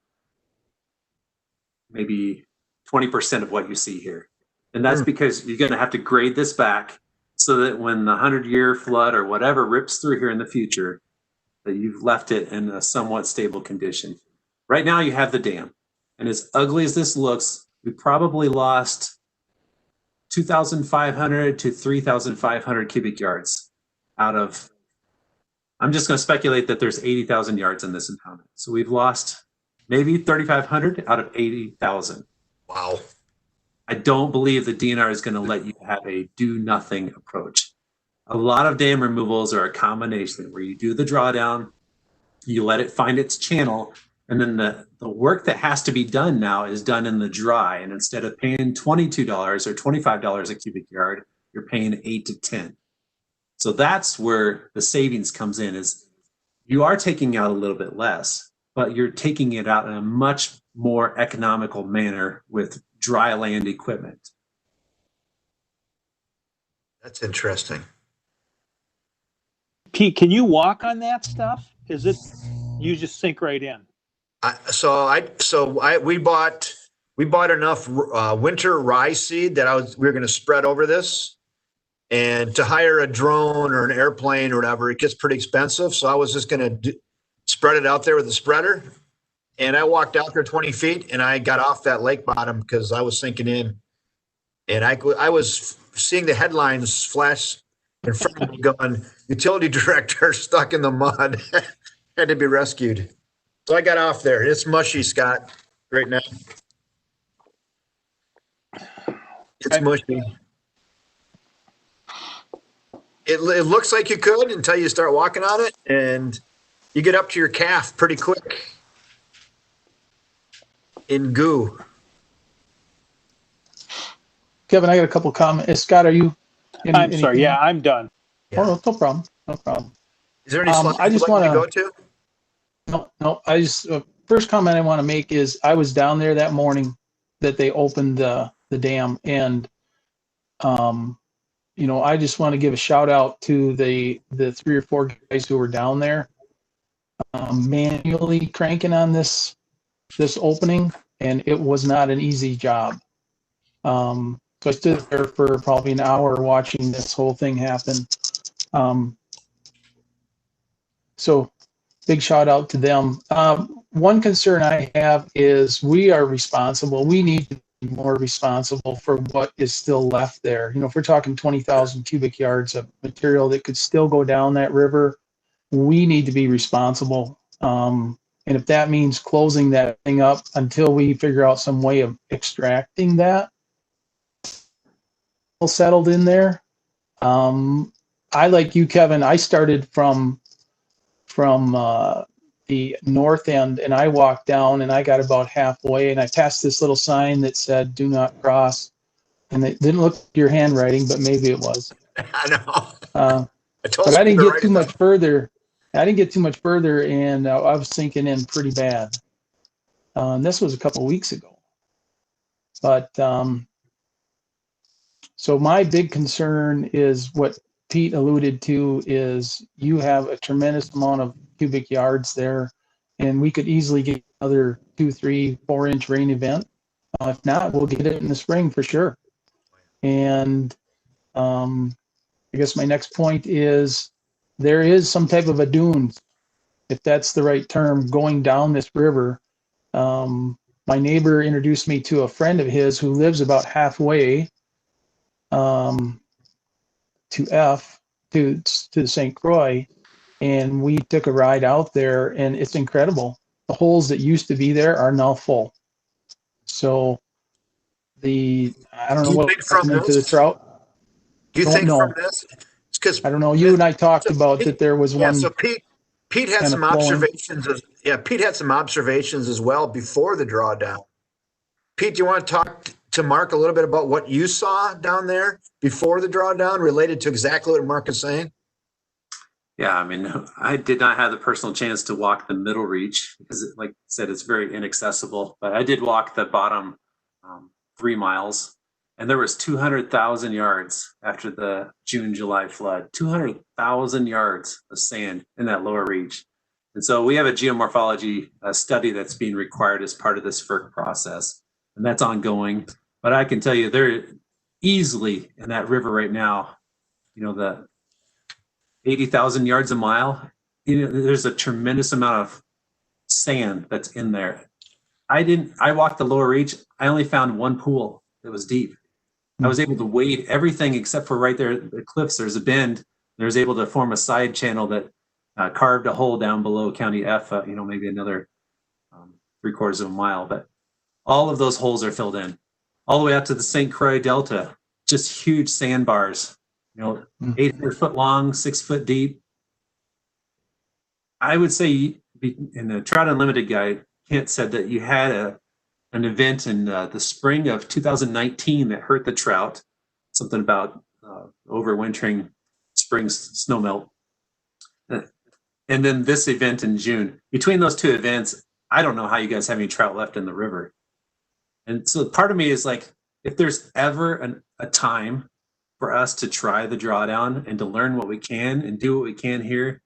maybe 20% of what you see here. And that's because you're going to have to grade this back so that when the 100-year flood or whatever rips through here in the future, that you've left it in a somewhat stable condition. Right now you have the dam. And as ugly as this looks, we probably lost 2,500 to 3,500 cubic yards out of, I'm just going to speculate that there's 80,000 yards in this impoundment. So we've lost maybe 3,500 out of 80,000. Wow. I don't believe the DNR is going to let you have a do nothing approach. A lot of dam removals are a combination where you do the drawdown, you let it find its channel, and then the work that has to be done now is done in the dry. And instead of paying $22 or $25 a cubic yard, you're paying 8 to 10. So that's where the savings comes in, is you are taking out a little bit less, but you're taking it out in a much more economical manner with dry land equipment. That's interesting. Pete, can you walk on that stuff? Is it, you just sink right in? We bought enough winter rye seed that we were going to spread over this, and to hire a drone or an airplane or whatever, it gets pretty expensive. So I was just going to spread it out there with a spreader. And I walked out there 20 feet and I got off that lake bottom because I was sinking in. And I was seeing the headlines flash in front of me going, utility director stuck in the mud, had to be rescued. So I got off there. It's mushy, Scott, right now. It's mushy. It looks like you could until you start walking on it, and you get up to your calf pretty quick in goo. Kevin, I got a couple comments. Scott, are you? I'm sorry. Yeah, I'm done. Yeah. Oh, no problem. No problem. Is there any slides I just you'd like want me to go to? No. I just first comment I want to make is I was down there that morning that they opened the dam, and I just want to give a shout out to the 3 or 4 guys who were down there manually cranking on this opening, and it was not an easy job. So I stood there for probably an hour watching this whole thing happen. So big shout out to them. One concern I have is we are responsible. We need to be more responsible for what is still left there. If we're talking 20,000 cubic yards of material that could still go down that river, we need to be responsible. And if that means closing that thing up until we figure out some way of extracting that settled in there. I, like you, Kevin, I started from the north end, and I walked down and I got about halfway and I passed this little sign that said do not cross, and it didn't look like your handwriting, but maybe it was. I know. But I didn't get too much further. And I was sinking in pretty bad. This was a couple of weeks ago. But so my big concern is what Pete alluded to, is you have a tremendous amount of cubic yards there, and we could easily get another 2, 3, 4 inch rain event. If not, we'll get it in the spring for sure. And I guess my next point is there is some type of a dune, if that's the right term, going down this river. My neighbor introduced me to a friend of his who lives about halfway to the St. Croix, and we took a ride out there, and it's incredible. The holes that used to be there are now full. So I don't know what happened to the trout. Do you think from this? It's because I don't know. You and I talked about that there was one. Yeah, so Pete had some observations. Pete had some observations as well before the drawdown. Pete, do you want to talk to Mark a little bit about what you saw down there before the drawdown related to exactly what Mark is saying? Yeah, I mean, I did not have the personal chance to walk the middle reach because, like I said, it's very inaccessible. But I did walk the bottom 3 miles, and there was 200,000 yards after the June-July flood. 200,000 yards of sand in that lower reach. And so we have a geomorphology study that's being required as part of this FERC process, and that's ongoing. But I can tell you easily in that river right now, you know, the 80,000 yards a mile, you know, there's a tremendous amount of sand that's in there. I walked the lower reach. I only found one pool that was deep. I was able to wade everything except for right there, the cliffs. There's a bend. I was able to form a side channel that carved a hole down below County F, you know, maybe another 3/4 of a mile. But all of those holes are filled in. All the way out to the St. Croix Delta, just huge sandbars, you know, 800-foot long, 6 foot deep. I would say, in the Trout Unlimited guide, Kent said that you had an event in the spring of 2019 that hurt the trout, something about overwintering spring snowmelt. And then this event in June. Between those two events, I don't know how you guys have any trout left in the river. And so part of me is like, if there's ever a time for us to try the drawdown and to learn what we can and do what we can here,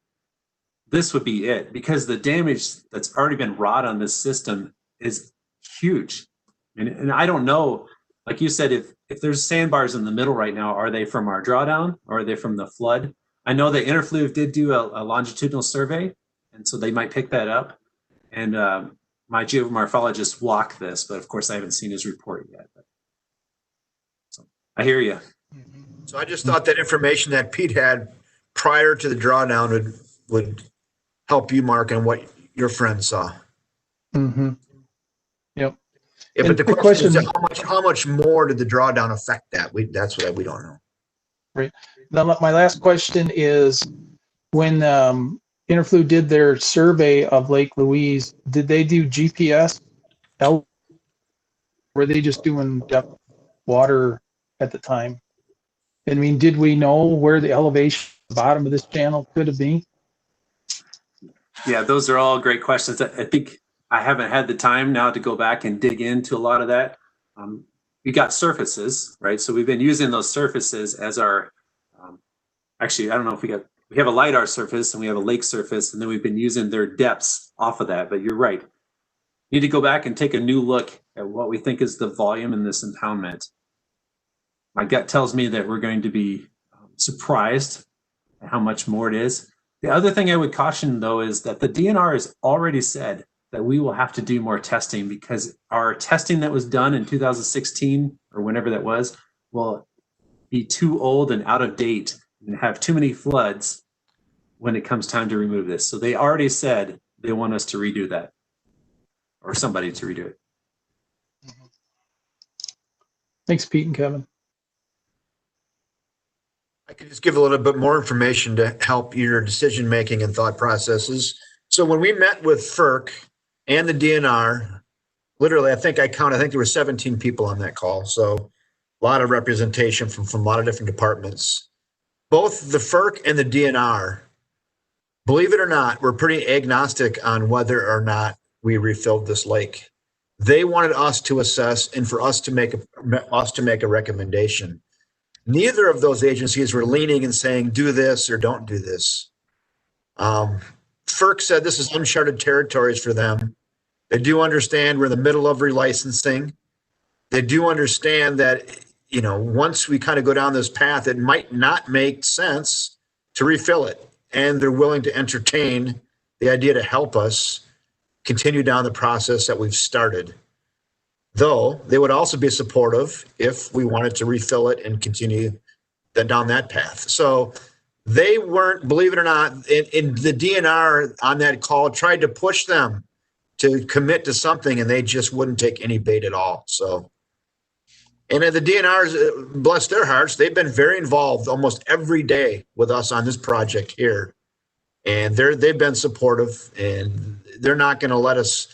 this would be it, because the damage that's already been wrought on this system is huge. And I don't know, like you said, if there's sandbars in the middle right now, are they from our drawdown or are they from the flood? I know that Interfluve did do a longitudinal survey, and so they might pick that up. And my geomorphologist walked this, but of course I haven't seen his report yet. So I hear you. So I just thought that information that Pete had prior to the drawdown would help you, Mark, on what your friend saw. Mm-hmm. Yep. Yeah, And but the quick question is question- how much more did the drawdown affect that? That's what we don't know. Right. Now, my last question is, when Interfluve did their survey of Lake Louise, did they do GPS? Were they just doing depth water at the time? I mean, did we know where the elevation at the bottom of this channel could have been? Yeah, those are all great questions. I think I haven't had the time now to go back and dig into a lot of that. We got surfaces, right? So we've been using those surfaces as our, actually, I don't know if we have a LiDAR surface and we have a lake surface, and then we've been using their depths off of that. But you're right. Need to go back and take a new look at what we think is the volume in this impoundment. My gut tells me that we're going to be surprised at how much more it is. The other thing I would caution, though, is that the DNR has already said that we will have to do more testing, because our testing that was done in 2016 or whenever that was will be too old and out of date and have too many floods when it comes time to remove this. So they already said they want us to redo that, or somebody to redo it. Thanks, Pete and Kevin. I could just give a little bit more information to help your decision-making and thought processes. So when we met with FERC and the DNR, literally, I think there were 17 people on that call. So a lot of representation from a lot of different departments. Both the FERC and the DNR, believe it or not, were pretty agnostic on whether or not we refilled this lake. They wanted us to assess and for us to make a recommendation. Neither of those agencies were leaning and saying, do this or don't do this. FERC said this is uncharted territories for them. They do understand we're in the middle of relicensing. They do understand that, you know, once we kind of go down this path, it might not make sense to refill it. And they're willing to entertain the idea to help us continue down the process that we've started. Though they would also be supportive if we wanted to refill it and continue down that path. So they weren't, believe it or not, in the DNR on that call tried to push them to commit to something, and they just wouldn't take any bait at all. So, and the DNRs, bless their hearts, they've been very involved almost every day with us on this project here. And they've been supportive, and they're not going to let us,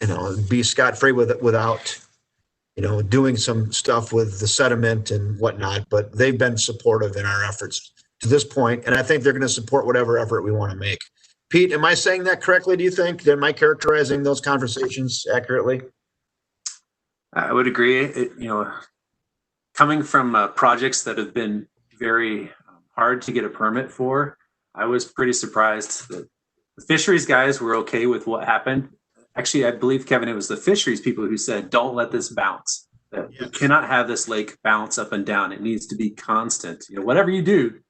you know, be scot-free without, you know, doing some stuff with the sediment and whatnot. But they've been supportive in our efforts to this point, and I think they're going to support whatever effort we want to make. Pete, am I saying that correctly, do you think? Am I characterizing those conversations accurately? I would agree. You know, coming from projects that have been very hard to get a permit for, I was pretty surprised that the fisheries guys were okay with what happened. Actually, I believe, Kevin, it was the fisheries people who said, don't let this bounce. That we Yes. cannot have this lake bounce up and down. It needs to be constant. You know, whatever you do,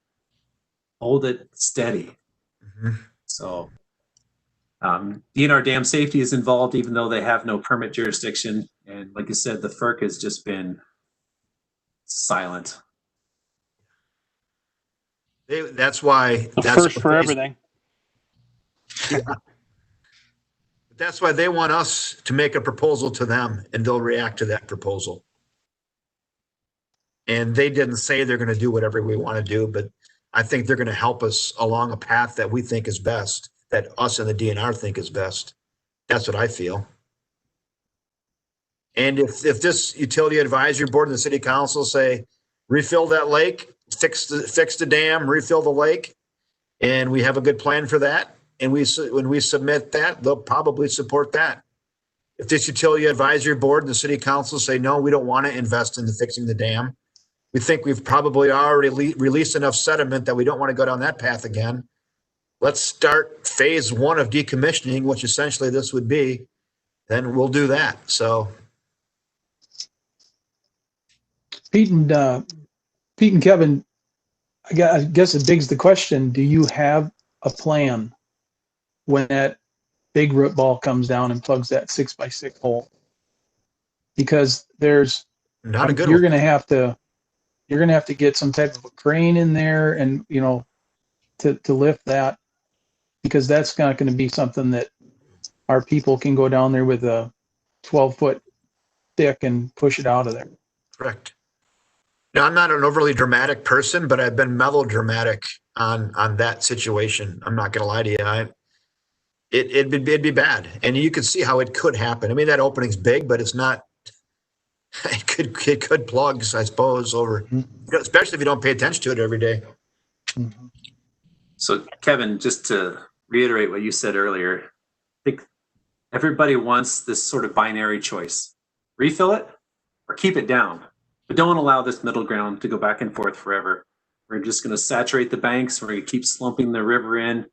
hold it steady. Mhm. So DNR dam safety is involved, even though they have no permit jurisdiction. And like you said, the FERC has just been silent. That's why. The That's first what for they- everything. That's why they want us to make a proposal to them, and they'll react to that proposal. And they didn't say they're going to do whatever we want to do, but I think they're going to help us along a path that we think is best, that us and the DNR think is best. That's what I feel. And if this utility advisory board and the city council say, refill that lake, fix the dam, refill the lake, and we have a good plan for that, and when we submit that, they'll probably support that. If this utility advisory board and the city council say, no, we don't want to invest in fixing the dam, we think we've probably already released enough sediment that we don't want to go down that path again. Let's start phase 1 of decommissioning, which essentially this would be, then we'll do that. So Pete and Kevin, I guess it begs the question, do you have a plan when that big root ball comes down and plugs that 6x6 hole? Because there's, not a good you're one. going to have to get some type of a crane in there and, you know, to lift that, because that's not going to be something that our people can go down there with a 12-foot stick and push it out of there. Correct. Now, I'm not an overly dramatic person, but I've been melodramatic on that situation. I'm not going to lie to you. It'd be bad, and you could see how it could happen. I mean, that opening's big, but it's not. It could plug, I suppose, over, especially if you don't pay attention to it every day. Mm-hmm. So Kevin, just to reiterate what you said earlier, I think everybody wants this sort of binary choice: refill it or keep it down, but don't allow this middle ground to go back and forth forever. We're just going to saturate the banks. We're going to keep slumping the river in.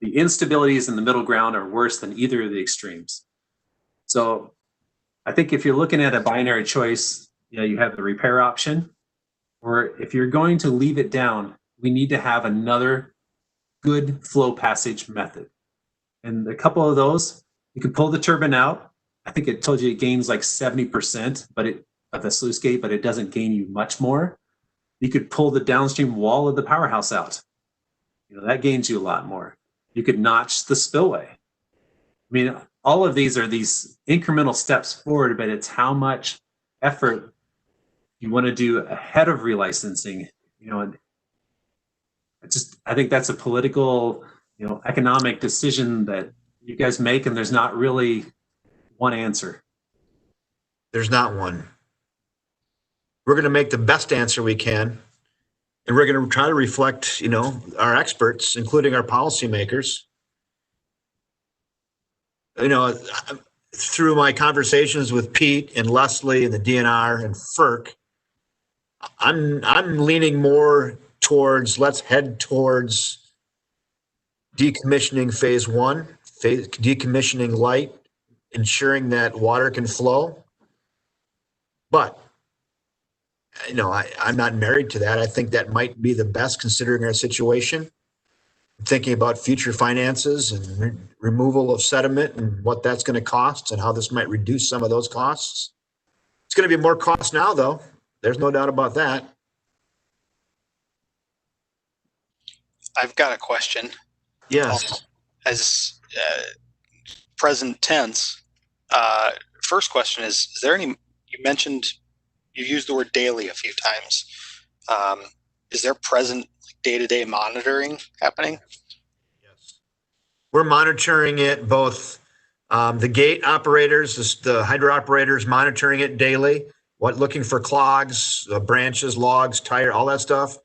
The instabilities in the middle ground are worse than either of the extremes. So I think if you're looking at a binary choice, you know, you have the repair option, or if you're going to leave it down, we need to have another good flow passage method. And a couple of those, you can pull the turbine out. I think it told you it gains like 70%, of the sluice gate, but it doesn't gain you much more. You could pull the downstream wall of the powerhouse out. You know, that gains you a lot more. You could notch the spillway. I mean, all of these are these incremental steps forward, but it's how much effort you want to do ahead of relicensing, you know, and I think that's a political, you know, economic decision that you guys make, and there's not really one answer. There's not one. We're going to make the best answer we can, and we're going to try to reflect, you know, our experts, including our policymakers. You know, through my conversations with Pete and Leslie and the DNR and FERC, I'm leaning more towards, let's head towards decommissioning phase 1, decommissioning light, ensuring that water can flow. But, you know, I'm not married to that. I think that might be the best considering our situation. I'm thinking about future finances and removal of sediment and what that's going to cost and how this might reduce some of those costs. It's going to be more cost now, though. There's no doubt about that. I've got a question. Yes. As present tense, first question is there any, you mentioned, you used the word daily a few times. Is there present day-to-day monitoring happening? Yes. We're monitoring it, both the gate operators, the hydro operators monitoring it daily, looking for clogs, branches, logs, tire, all that stuff.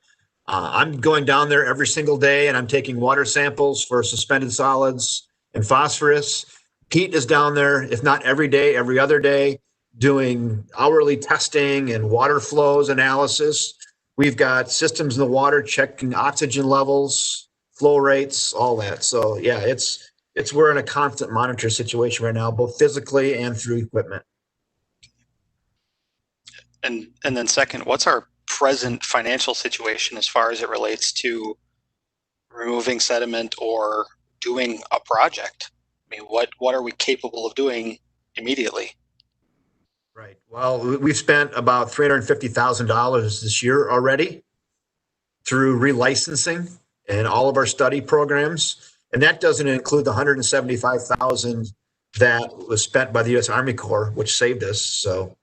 I'm going down there every single day and I'm taking water samples for suspended solids and phosphorus. Pete is down there, if not every day, every other day, doing hourly testing and water flows analysis. We've got systems in the water checking oxygen levels, flow rates, all that. So yeah, we're in a constant monitor situation right now, both physically and through equipment. And then second, what's our present financial situation as far as it relates to removing sediment or doing a project? I mean, what are we capable of doing immediately? Right. Well, we've spent about $350,000 this year already through relicensing and all of our study programs. And that doesn't include the $175,000 that was spent by the U.S. Army Corps, which saved us. So,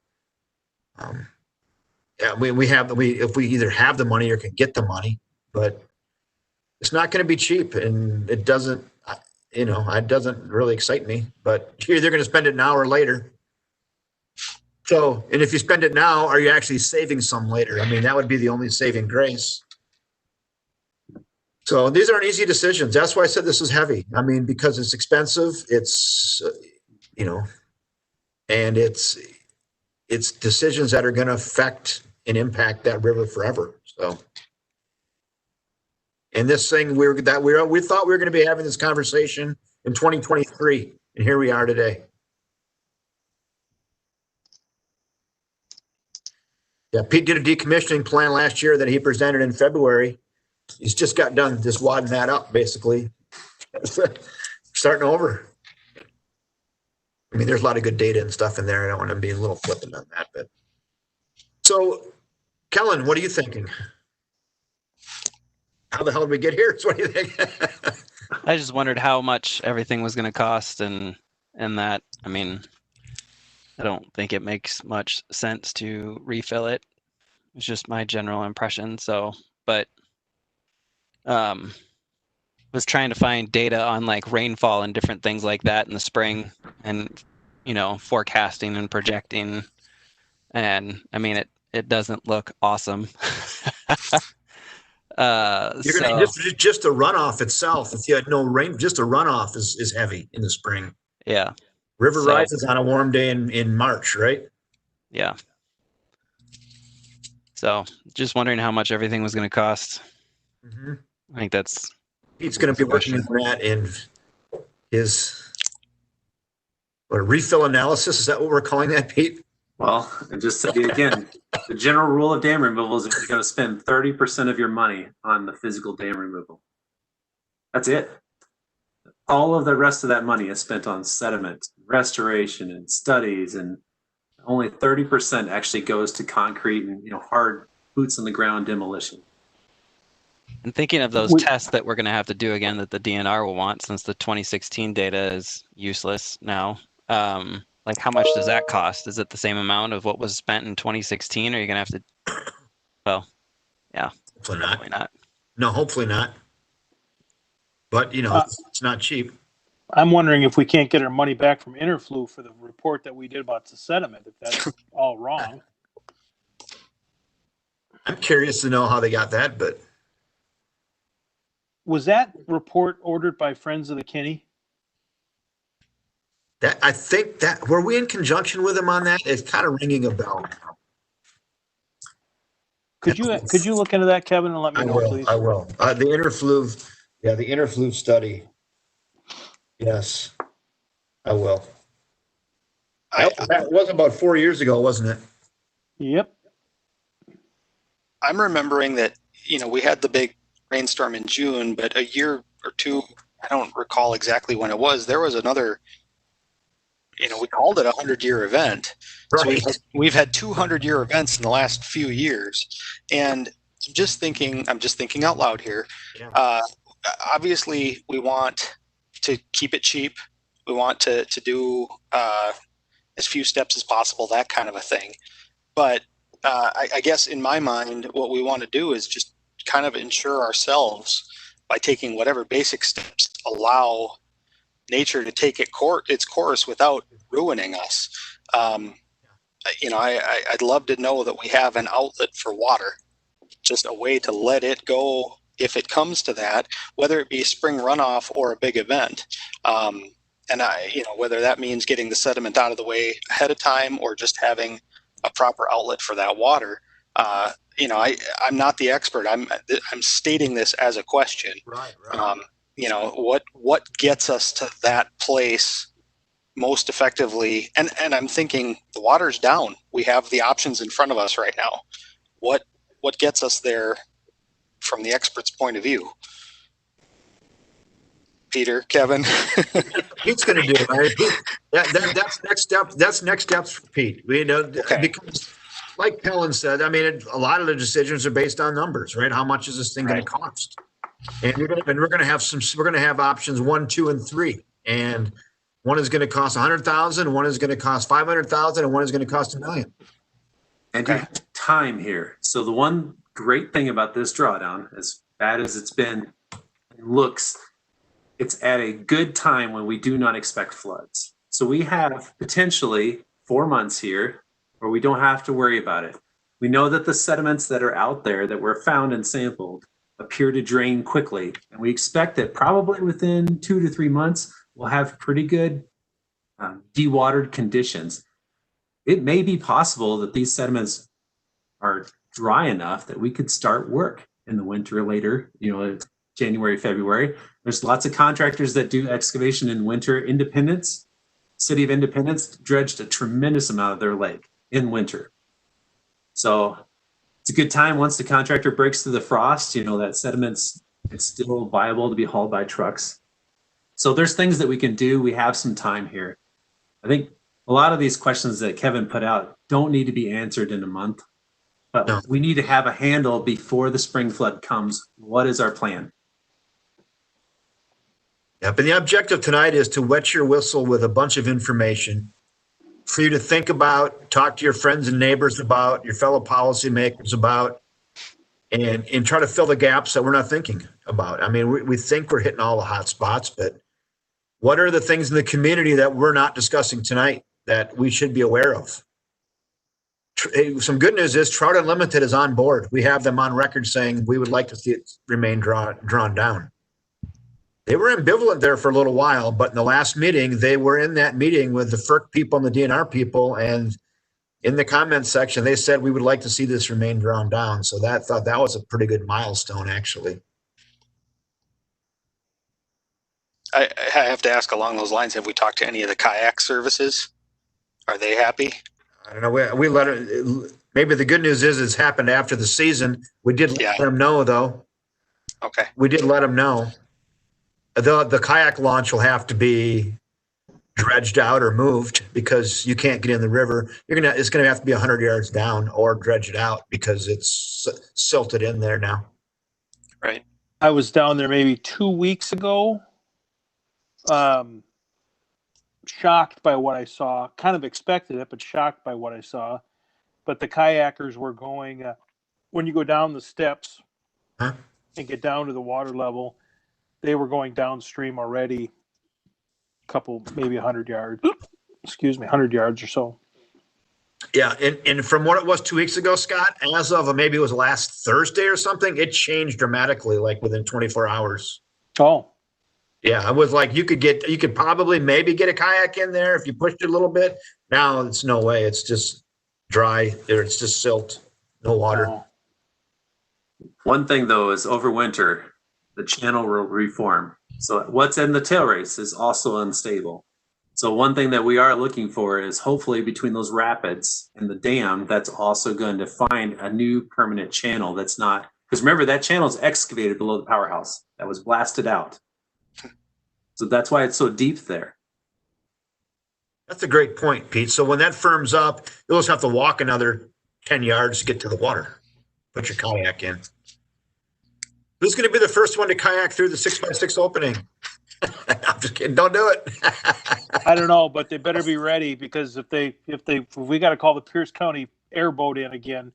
yeah, if we either have the money or can get the money, but it's not going to be cheap, and it doesn't really excite me. But you're either going to spend it now or later. So, and if you spend it now, are you actually saving some later? I mean, that would be the only saving grace. So these aren't easy decisions. That's why I said this is heavy. I mean, because it's expensive, it's, and it's decisions that are going to affect and impact that river forever. So, and this thing, we thought we were going to be having this conversation in 2023, and here we are today. Yeah, Pete did a decommissioning plan last year that he presented in February. He's just got done just wadding that up, basically. Starting over. I mean, there's a lot of good data and stuff in there. I don't want to be a little flippant on that, but. So, Kellen, what are you thinking? How the hell did we get here? So what do you think? I just wondered how much everything was going to cost, and that, I mean, I don't think it makes much sense to refill it. It's just my general impression. So, but was trying to find data on like rainfall and different things like that in the spring, and forecasting and projecting, and I mean it doesn't look awesome. You're gonna just the runoff itself. If you had no rain, just the runoff is heavy in the spring. Yeah. River rises on a warm day in March, right? Yeah. So just wondering how much everything was going to cost. Mm-hmm. I think that's. He's going to be working on that in his refill analysis. Is that what we're calling that, Pete? Well, I just said it again. The general rule of dam removal is you're going to spend 30% of your money on the physical dam removal. That's it. All of the rest of that money is spent on sediment, restoration, and studies, and only 30% actually goes to concrete and hard boots on the ground demolition. And thinking of those tests that we're going to have to do again that the DNR will want, since the 2016 data is useless now. Like, how much does that cost? Is it the same amount of what was spent in 2016? Or are you going to have to? Well, yeah. Hopefully probably not. No, hopefully not. But it's not cheap. I'm wondering if we can't get our money back from Interflu for the report that we did about the sediment, if that's all wrong. I'm curious to know how they got that, but. Was that report ordered by Friends of the Kinney? I think that, were we in conjunction with them on that? It's kind of ringing a bell. Could you look into that, Kevin, and let me know, please? I will. The Interflu study. Yes, I will. That was about 4 years ago, wasn't it? Yep. I'm remembering that, we had the big rainstorm in June, but a year or two, I don't recall exactly when it was, there was another, we called it a 100-year event. Right. So we've had 200-year events in the last few years. And I'm just thinking out loud here. Yeah. Obviously, we want to keep it cheap. We want to do as few steps as possible, that kind of a thing. But I guess in my mind, what we want to do is just kind of ensure ourselves by taking whatever basic steps allow nature to take its course without ruining us. I'd love to know that we have an outlet for water, just a way to let it go if it comes to that, whether it be spring runoff or a big event. And whether that means getting the sediment out of the way ahead of time or just having a proper outlet for that water. I'm not the expert. I'm stating this as a question. Right. What gets us to that place most effectively, and I'm thinking the water's down. We have the options in front of us right now. What gets us there from the expert's point of view? Peter, Kevin. Pete's going to do it, right? That's next step. That's next steps for Pete. Because, like Helen said, I mean, a lot of the decisions are based on numbers, right? How much is this thing going to cost? And we're going to have options 1, 2, and 3, and one is going to cost $100,000, one is going to cost $500,000, and one is going to cost $1 million. And you have time here. So the one great thing about this drawdown, as bad as it's been, looks, it's at a good time when we do not expect floods. So we have potentially 4 months here where we don't have to worry about it. We know that the sediments that are out there that were found and sampled appear to drain quickly. And we expect that probably within 2 to 3 months, we'll have pretty good dewatered conditions. It may be possible that these sediments are dry enough that we could start work in the winter later, January, February. There's lots of contractors that do excavation in winter. Independence, City of Independence, dredged a tremendous amount of their lake in winter. So it's a good time once the contractor breaks through the frost, that sediment's, it's still viable to be hauled by trucks. So there's things that we can do. We have some time here. I think a lot of these questions that Kevin put out don't need to be answered in a month, but we need to have a handle before the spring flood comes. What is our plan? Yeah, but the objective tonight is to wet your whistle with a bunch of information for you to think about, talk to your friends and neighbors about, your fellow policymakers about, and try to fill the gaps that we're not thinking about. I mean, we think we're hitting all the hot spots, but what are the things in the community that we're not discussing tonight that we should be aware of? Some good news is Trout Unlimited is on board. We have them on record saying we would like to see it remain drawn down. They were ambivalent there for a little while, but in the last meeting, they were in that meeting with the FERC people and the DNR people, and in the comments section, they said we would like to see this remain drawn down. So thought that was a pretty good milestone, actually. I have to ask along those lines, have we talked to any of the kayak services? Are they happy? I don't know. We let it, maybe the good news is it's happened after the season. We did let them know, though. Okay. We did let them know. The kayak launch will have to be dredged out or moved because you can't get in the river. It's gonna have to be 100 yards down or dredge it out because it's silted in there now. Right. I was down there maybe 2 weeks ago. Shocked by what I saw. Kind of expected it, but shocked by what I saw. But the kayakers were going when you go down the steps and get down to the water level. They were going downstream already, a couple, maybe 100 yards. 100 yards or so. Yeah, and from what it was 2 weeks ago, Scott, as of maybe it was last Thursday or something, it changed dramatically, like within 24 hours. Oh. Yeah, it was like you could probably maybe get a kayak in there if you pushed it a little bit. Now it's no way. It's just dry. It's just silt, no water. Oh. One thing though is over winter, the channel will reform. So what's in the tail race is also unstable. So one thing that we are looking for is hopefully between those rapids and the dam, that's also going to find a new permanent channel that's not, because remember that channel is excavated below the powerhouse. That was blasted out. So that's why it's so deep there. That's a great point, Pete. So when that firms up, you'll just have to walk another 10 yards to get to the water. Put your kayak in. Who's going to be the first one to kayak through the 6x6 opening? I'm just kidding. Don't do it. I don't know, but they better be ready because if we got to call the Pierce County airboat in again,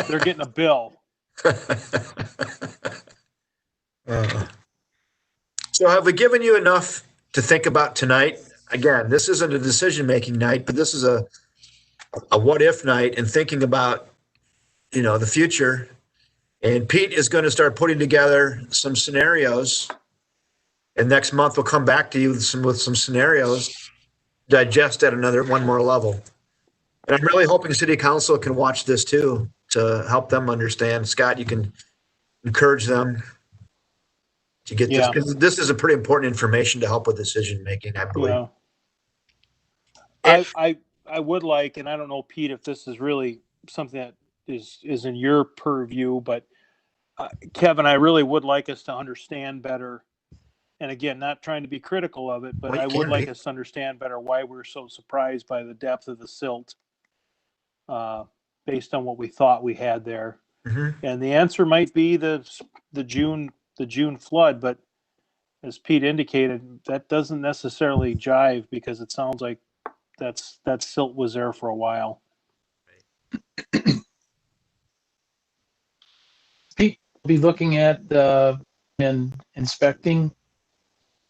they're getting a bill. So have we given you enough to think about tonight? Again, this isn't a decision-making night, but this is a what-if night and thinking about, the future. And Pete is going to start putting together some scenarios. And next month we'll come back to you with some scenarios, digest at one more level. And I'm really hoping City Council can watch this too to help them understand. Scott, you can encourage them to get this, because this is a pretty important information to help with decision making, I believe. I would like, and I don't know, Pete, if this is really something that is in your purview, but Kevin, I really would like us to understand better. And again, not trying to be critical of it, but Well, you I would can like be. us to understand better why we're so surprised by the depth of the silt, based on what we thought we had there. Mm-hmm. And the answer might be the June flood, but as Pete indicated, that doesn't necessarily jive because it sounds like that silt was there for a while. Pete will be looking at and inspecting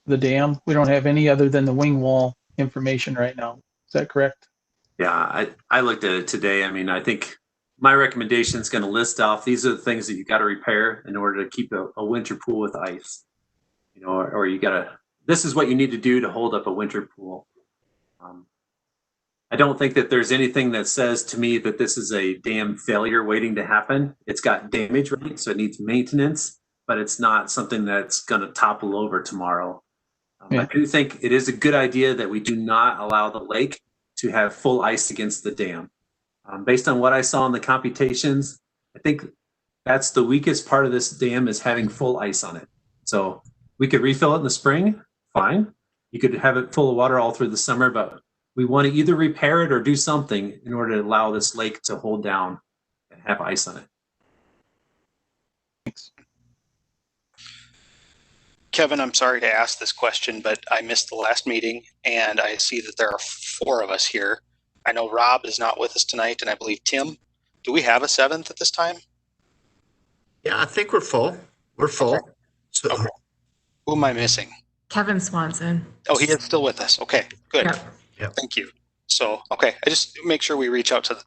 the dam. We don't have any other than the wing wall information right now. Is that correct? Yeah, I looked at it today. I mean, I think my recommendation is going to list off, these are the things that you got to repair in order to keep a winter pool with ice, you know, or you got to, this is what you need to do to hold up a winter pool. I don't think that there's anything that says to me that this is a dam failure waiting to happen. It's got damage, right? So it needs maintenance, but it's not something that's going to topple over tomorrow. Yeah. I do think it is a good idea that we do not allow the lake to have full ice against the dam. Based on what I saw in the computations, I think that's the weakest part of this dam is having full ice on it. So we could refill it in the spring, fine. You could have it full of water all through the summer, but we want to either repair it or do something in order to allow this lake to hold down and have ice on it. Thanks. Kevin, I'm sorry to ask this question, but I missed the last meeting and I see that there are 4 of us here. I know Rob is not with us tonight and I believe Tim. Do we have a 7th at this time? Yeah, I think we're full. We're full. Okay. So Okay. Who am I missing? Kevin Swanson. Oh, he is still with us. Okay, good. Yep. Yep. Thank you. So, okay, I just make sure we reach out to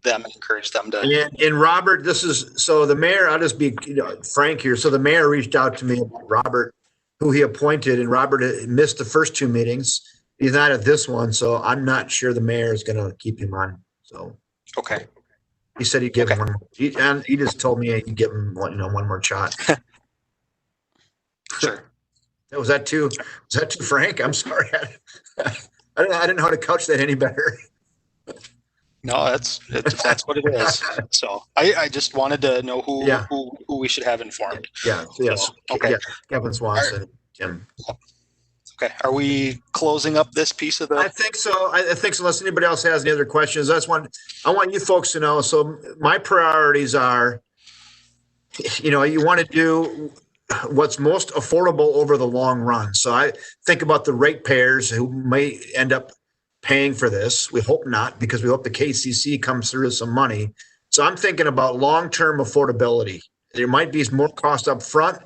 them and encourage them to. and Robert, this is so the mayor. I'll just be frank here. So the mayor reached out to me about Robert, who he appointed, and Robert missed the first 2 meetings. He's not at this one, so I'm not sure the mayor is going to keep him on. So Okay. he said he'd give him one more. And he just told me he'd give him one more shot. Sure. Was that too frank? I'm sorry. I didn't know how to couch that any better. No, that's what it is. So I just wanted to know who Yeah. who we should have informed. Yeah. Yes. So, okay. Yeah. Kevin Swanson, Tim. Okay. Are we closing up this piece of the? I think so. I think so. Unless anybody else has any other questions, I want you folks to know. So my priorities are, you want to do what's most affordable over the long run. So I think about the ratepayers who may end up paying for this. We hope not, because we hope the KCC comes through with some money. So I'm thinking about long-term affordability. There might be more cost up front,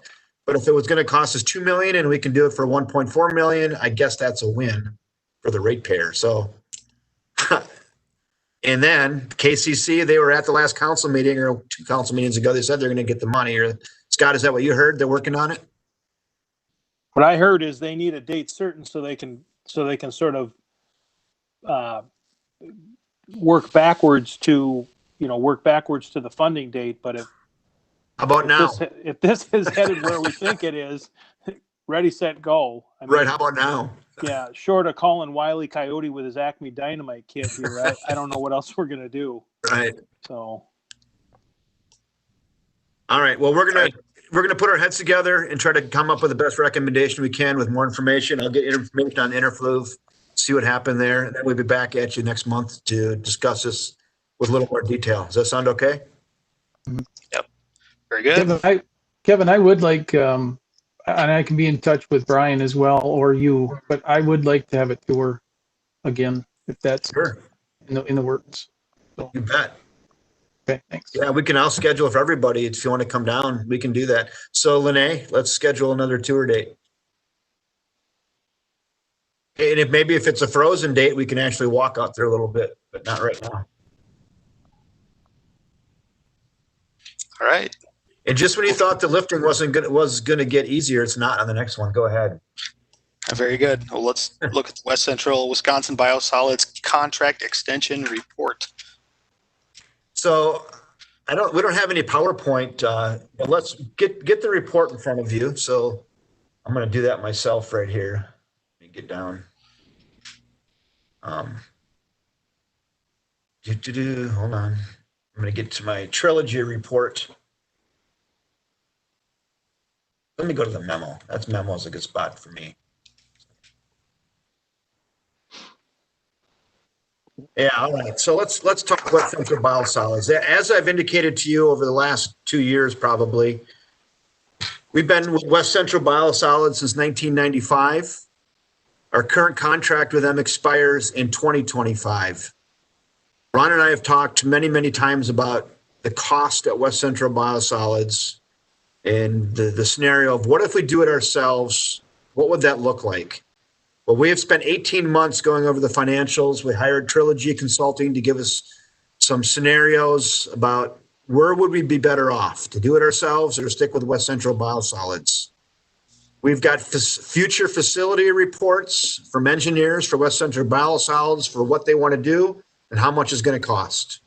but if it was going to cost us $2 million and we can do it for $1.4 million, I guess that's a win for the ratepayer. So, and then KCC, they were at the last council meeting or 2 council meetings ago. They said they're going to get the money. Or Scott, is that what you heard? They're working on it. What I heard is they need a date certain so they can sort of work backwards to the funding date. But How about now? if this is headed where we think it is, ready, set, go. I mean, Right. How about now? Yeah, short of calling Wile E. Coyote with his Acme Dynamite kit here, I don't know what else we're gonna do. Right. So, All right. Well, we're gonna put our heads together and try to come up with the best recommendation we can with more information. I'll get information on Interfluve, see what happened there, and then we'll be back at you next month to discuss this with a little more detail. Does that sound okay? Yep. Very good. Kevin, I would like, and I can be in touch with Brian as well, or you, but I would like to have a tour again, if that's Sure. in the works. So, You bet. okay, thanks. Yeah, I'll schedule for everybody. If you want to come down, we can do that. So Lene, let's schedule another tour date. And if it's a frozen date, we can actually walk out there a little bit, but not right now. All right. And just when you thought the lifting was going to get easier, it's not on the next one. Go ahead. Very good. Well, let's look at the West Central Wisconsin Biosolids contract extension report. So we don't have any PowerPoint, but let's get the report in front of you. So I'm going to do that myself right here. Let me get down. Hold on. I'm going to get to my trilogy report. Let me go to the memo. That's memo is a good spot for me. Yeah, all right. So let's talk about Central Biosolids. As I've indicated to you over the last 2 years, probably, we've been with West Central Biosolids since 1995. Our current contract with them expires in 2025. Ron and I have talked many, many times about the cost at West Central Biosolids and the scenario of what if we do it ourselves? What would that look like? Well, we have spent 18 months going over the financials. We hired Trilogy Consulting to give us some scenarios about where would we be better off, to do it ourselves or to stick with West Central Biosolids. We've got future facility reports from engineers for West Central Biosolids for what they want to do and how much it's going to cost.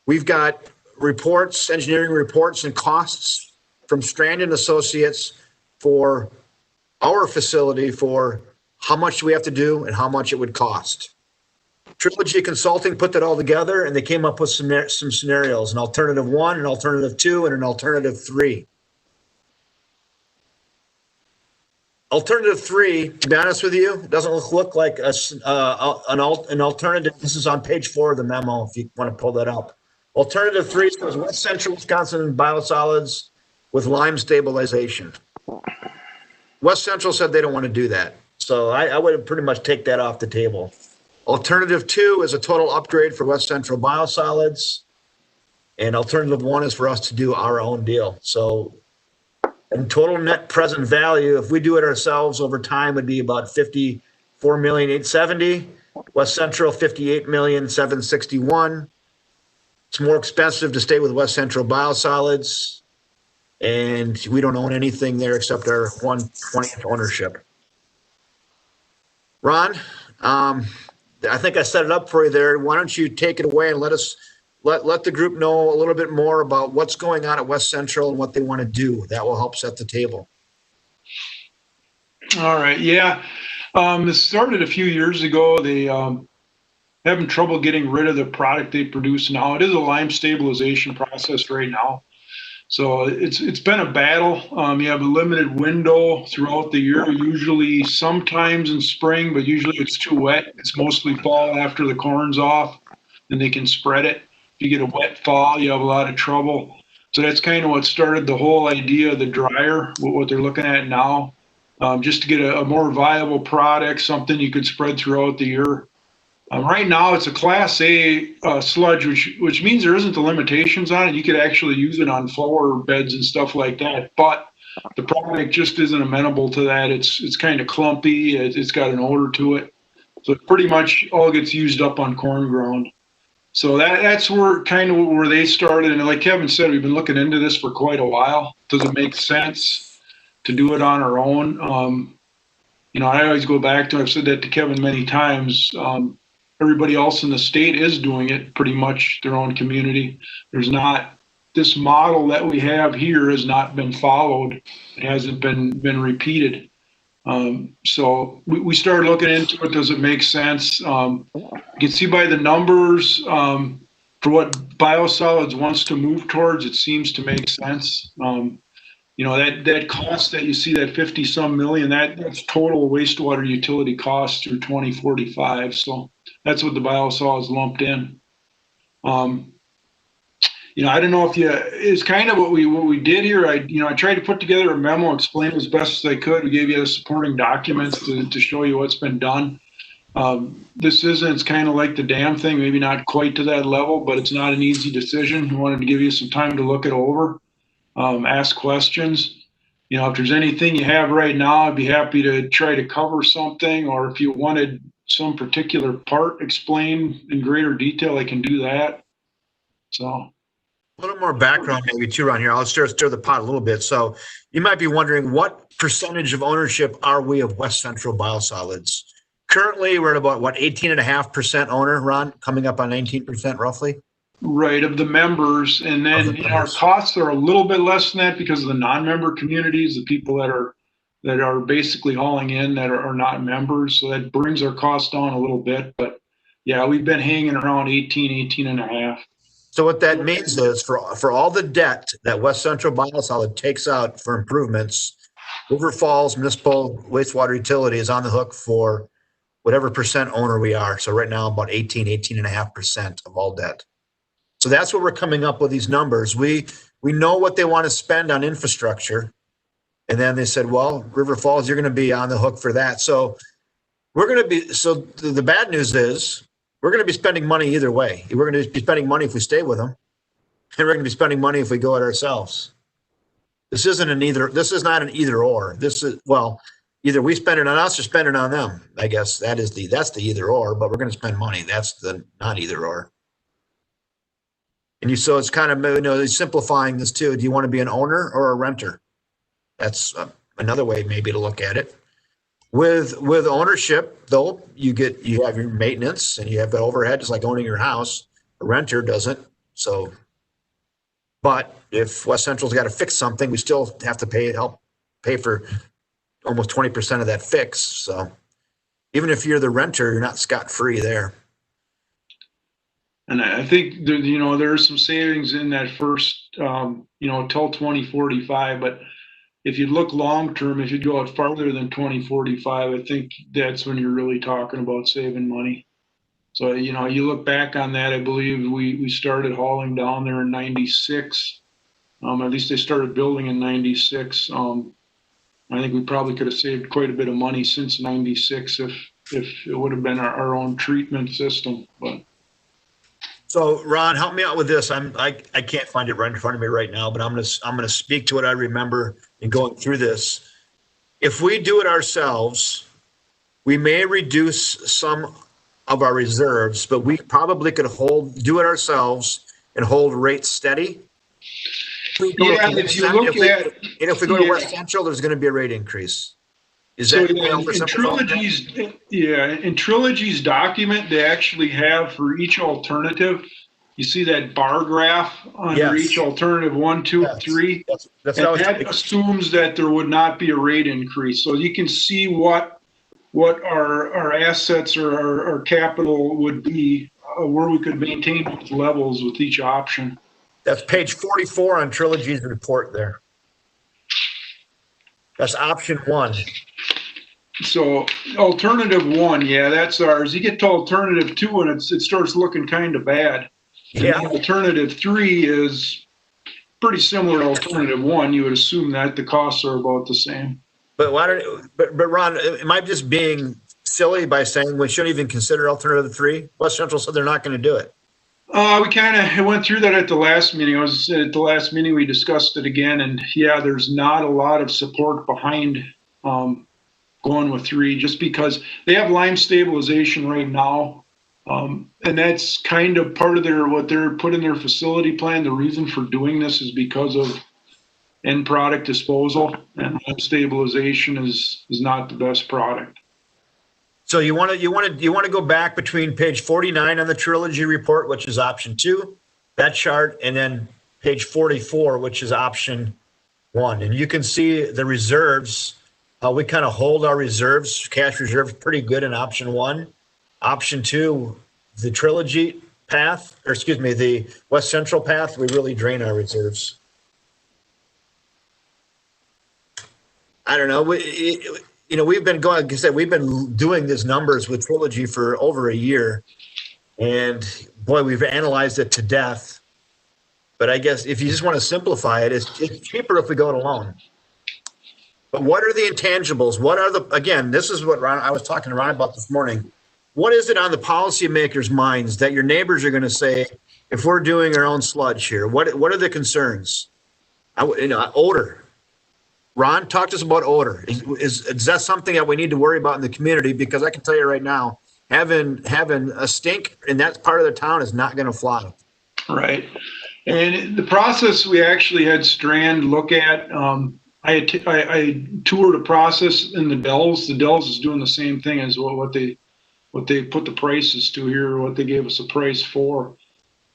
We've got reports, engineering reports and costs from Strand and Associates for our facility for how much we have to do and how much it would cost. Trilogy Consulting put that all together and they came up with some scenarios, an alternative 1, an alternative 2, and an alternative 3. Alternative 3, to be honest with you, it doesn't look like an alternative. This is on page 4 of the memo if you want to pull that up. Alternative 3 says West Central Wisconsin Biosolids with lime stabilization. West Central said they don't want to do that. So I would pretty much take that off the table. Alternative 2 is a total upgrade for West Central Biosolids. And alternative 1 is for us to do our own deal. So in total net present value, if we do it ourselves over time, would be about $54,870,000. West Central, $58,761,000. It's more expensive to stay with West Central Biosolids. And we don't own anything there except our 1/20th ownership. Ron, I think I set it up for you there. Why don't you take it away and let the group know a little bit more about what's going on at West Central and what they want to do. That will help set the table. All right. Yeah. This started a few years ago. They having trouble getting rid of the product they produce now. It is a lime stabilization process right now. So it's been a battle. You have a limited window throughout the year, usually sometimes in spring, but usually it's too wet. It's mostly fall after the corn's off, and they can spread it. If you get a wet fall, you have a lot of trouble. So that's kind of what started the whole idea of the dryer, what they're looking at now, just to get a more viable product, something you could spread throughout the year. Right now, it's a Class A sludge, which means there isn't the limitations on it. You could actually use it on flower beds and stuff like that. But the product just isn't amenable to that. It's kind of clumpy. It's got an odor to it. So it pretty much all gets used up on corn ground. So that's where they started. And like Kevin said, we've been looking into this for quite a while. Does it make sense to do it on our own? I always go back to, I've said that to Kevin many times, everybody else in the state is doing it, pretty much their own community. There's not, this model that we have here has not been followed. It hasn't been repeated. So we started looking into it. Does it make sense? You can see by the numbers, for what Biosolids wants to move towards, it seems to make sense. That cost that you see, that 50-some million, that's total wastewater utility costs through 2045. So that's what the biosolids lumped in. I don't know if it's kind of what we did here. I tried to put together a memo, explain as best as I could. We gave you the supporting documents to show you what's been done. It's kind of like the dam thing, maybe not quite to that level, but it's not an easy decision. We wanted to give you some time to look it over, ask questions. If there's anything you have right now, I'd be happy to try to cover something, or if you wanted some particular part explained in greater detail, I can do that. So a little more background maybe too around here. I'll stir the pot a little bit. So you might be wondering, what percentage of ownership are we of West Central Biosolids? Currently, we're at about 18.5% owner, Ron, coming up on 19% roughly. Right, of the members. And then our costs are a little bit less than that because of the non-member communities, the people that are basically hauling in that are not members. So that brings our cost down a little bit. But yeah, we've been hanging around 18 and a half. So what that means is for all the debt that West Central Biosolid takes out for improvements, River Falls Municipal Wastewater Utility is on the hook for whatever percent owner we are. So right now about 18.5% of all debt. So that's what we're coming up with these numbers. We know what they want to spend on infrastructure. And then they said, well, River Falls, you're going to be on the hook for that. So we're going to be, so the bad news is we're going to be spending money either way. We're going to be spending money if we stay with them, and we're going to be spending money if we go it ourselves. This is not an either or. This is, well, either we spend it on us or spend it on them. I guess that's the either or, but we're going to spend money. That's the not either or. And so it's kind of, simplifying this too. Do you want to be an owner or a renter? That's another way maybe to look at it. With ownership, though, you have your maintenance and you have the overhead, just like owning your house. A renter doesn't. So, but if West Central's got to fix something, we still have to help pay for almost 20% of that fix. So, even if you're the renter, you're not scot-free there. And I think there are some savings in that first, till 2045. But if you look long term, if you go out farther than 2045, I think that's when you're really talking about saving money. So you look back on that. I believe we started hauling down there in '96. At least they started building in '96. I think we probably could have saved quite a bit of money since '96 if it would have been our own treatment system. But. So Ron, help me out with this. I can't find it right in front of me right now, but I'm gonna speak to what I remember in going through this. If we do it ourselves, we may reduce some of our reserves, but we probably could do it ourselves and hold rates steady. If you look at, and if we go to West Central, there's going to be a rate increase. Is that in Trilogy's document, they actually have for each alternative, you see that bar graph under each alternative 1, 2, 3. That assumes that there would not be a rate increase. So you can see what our assets or our capital would be, where we could maintain those levels with each option. That's page 44 on Trilogy's report there. That's option 1. So alternative 1, that's ours. You get to alternative 2 and it starts looking kind of bad. Yeah. And alternative 3 is pretty similar to alternative 1. You would assume that the costs are about the same. But but Ron, am I just being silly by saying we shouldn't even consider alternative 3? West Central said they're not going to do it. We kind of went through that at the last meeting. At the last meeting, we discussed it again, and there's not a lot of support behind going with 3, just because they have lime stabilization right now, and that's kind of part of what they're put in their facility plan. The reason for doing this is because of end product disposal, and lime stabilization is not the best product. So you want to go back between page 49 on the Trilogy report, which is option 2, that chart, and then page 44, which is option 1, and you can see the reserves. We kind of hold our reserves, cash reserves, pretty good in option 1. Option 2, the Trilogy path, or excuse me, the West Central path, we really drain our reserves. I don't know. We've been going, like I said, we've been doing these numbers with Trilogy for over a year, and boy, we've analyzed it to death. But I guess if you just want to simplify it, it's cheaper if we go it alone. But what are the intangibles? Again, this is what I was talking to Ron about this morning. What is it on the policymakers' minds that your neighbors are going to say if we're doing our own sludge here? What are the concerns? Odor. Ron, talk to us about odor. Is that something that we need to worry about in the community? Because I can tell you right now, having a stink in that part of the town is not going to fly. Right. And the process we actually had Strand look at, I toured a process in the Dells. The Dells is doing the same thing as what they put the prices to here, what they gave us a price for.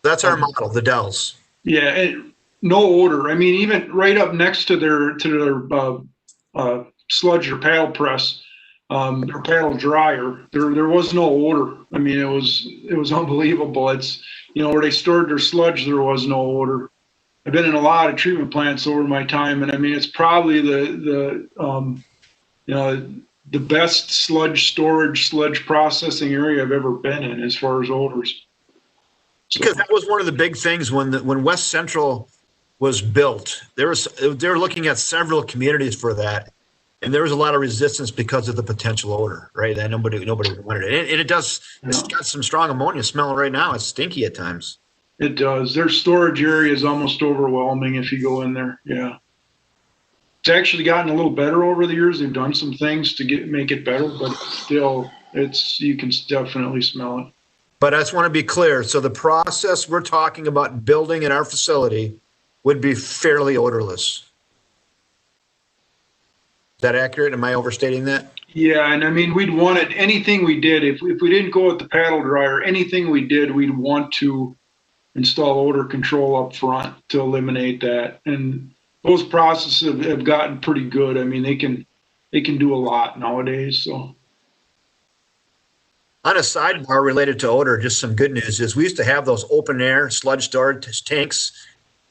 That's our model, the Dells. Yeah. No odor. I mean, even right up next to their sludge or paddle press, their paddle dryer. There was no odor. I mean, it was unbelievable. It's, where they stored their sludge, there was no odor. I've been in a lot of treatment plants over my time, and I mean, it's probably the best sludge storage, sludge processing area I've ever been in as far as odors. Because that was one of the big things when West Central was built. They were looking at several communities for that, and there was a lot of resistance because of the potential odor, right? That nobody wanted it. And it does. It's got some strong ammonia smell right now. It's stinky at times. It does. Their storage area is almost overwhelming if you go in there. Yeah. It's actually gotten a little better over the years. They've done some things to make it better, but still, you can definitely smell it. But I just want to be clear. So the process we're talking about building in our facility would be fairly odorless. Is that accurate? Am I overstating that? Yeah, and I mean, we'd want it, anything we did, if we didn't go with the paddle dryer, anything we did, we'd want to install odor control up front to eliminate that. And those processes have gotten pretty good. I mean, they can do a lot nowadays. So, on a sidebar related to odor, just some good news is we used to have those open air sludge storage tanks,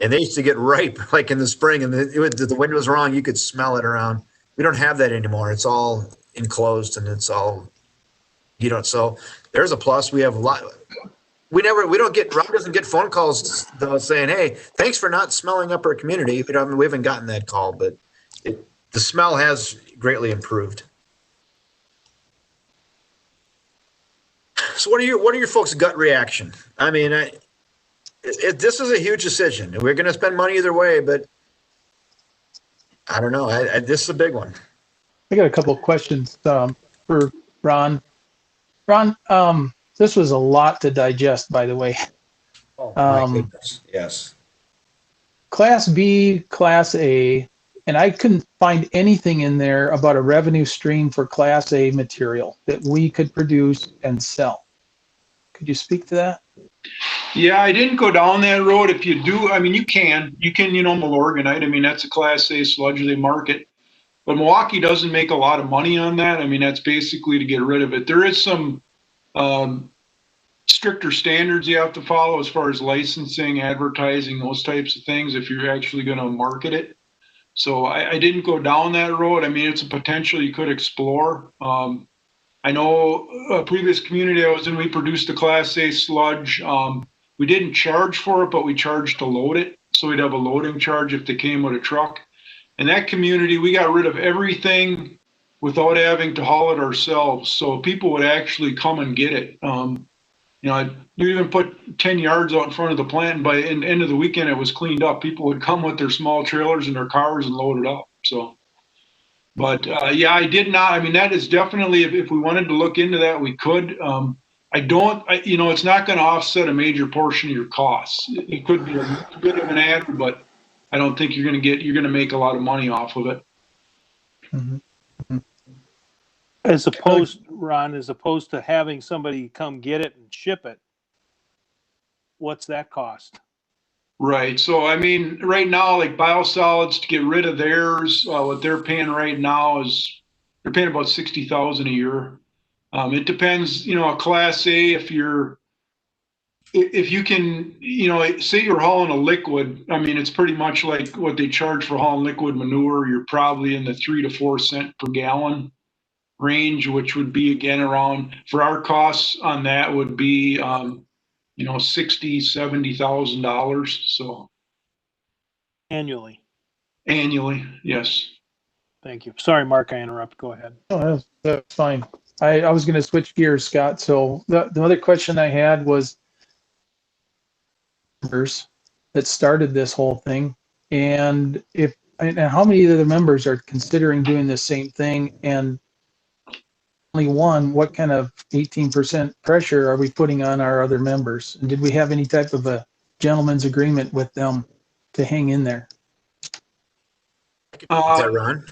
and they used to get ripe like in the spring, and the wind was wrong. You could smell it around. We don't have that anymore. It's all enclosed, and it's all, so there's a plus. We have a lot. Ron doesn't get phone calls though saying, "Hey, thanks for not smelling up our community." We haven't gotten that call, but the smell has greatly improved. So what are your folks' gut reaction? I mean, this is a huge decision. We're going to spend money either way, but I don't know. This is a big one. I got a couple of questions for Ron. Ron, this was a lot to digest, by the way. Oh, my goodness. Yes. Class B, Class A, and I couldn't find anything in there about a revenue stream for Class A material that we could produce and sell. Could you speak to that? Yeah, I didn't go down that road. If you do, I mean, you can, Milorganite. I mean, that's a Class A sludge they market. But Milwaukee doesn't make a lot of money on that. I mean, that's basically to get rid of it. There is some stricter standards you have to follow as far as licensing, advertising, those types of things if you're actually going to market it. So I didn't go down that road. I mean, it's a potential you could explore. I know a previous community I was in, we produced a Class A sludge. We didn't charge for it, but we charged to load it. So we'd have a loading charge if they came with a truck. In that community, we got rid of everything without having to haul it ourselves. So people would actually come and get it. You even put 10 yards out in front of the plant, and by the end of the weekend, it was cleaned up. People would come with their small trailers and their cars and load it up. So, but yeah, I did not. I mean, that is definitely, if we wanted to look into that, we could. It's not going to offset a major portion of your costs. It could be a bit of an add, but I don't think you're going to make a lot of money off of it. Mm-hmm. As opposed to having somebody come get it and ship it, what's that cost? Right. So, I mean, right now, like Biosolids, to get rid of theirs, what they're paying right now is they're paying about $60,000 a year. It depends, a Class A, if you can, say you're hauling a liquid, I mean, it's pretty much like what they charge for hauling liquid manure. You're probably in the 3 to 4 cent per gallon range, which would be again around, for our costs on that would be, $60,000-$70,000. So Annually. Yes. Thank you. Sorry, Mark, I interrupted. Go ahead. Oh, that's fine. I was going to switch gears, Scott. So the other question I had was that started this whole thing, and how many of the members are considering doing the same thing, and only one, what kind of 18% pressure are we putting on our other members? And did we have any type of a gentleman's agreement with them to hang in there? Is that Ron?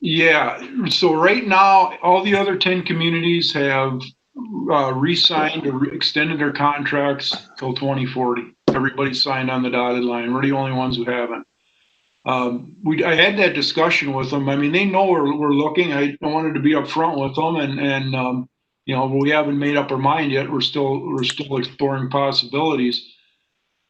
Yeah. So right now, all the other 10 communities have re-signed or extended their contracts till 2040. Everybody signed on the dotted line. We're the only ones who haven't. I had that discussion with them. I mean, they know we're looking. I wanted to be upfront with them, and you know, we haven't made up our mind yet. We're still exploring possibilities.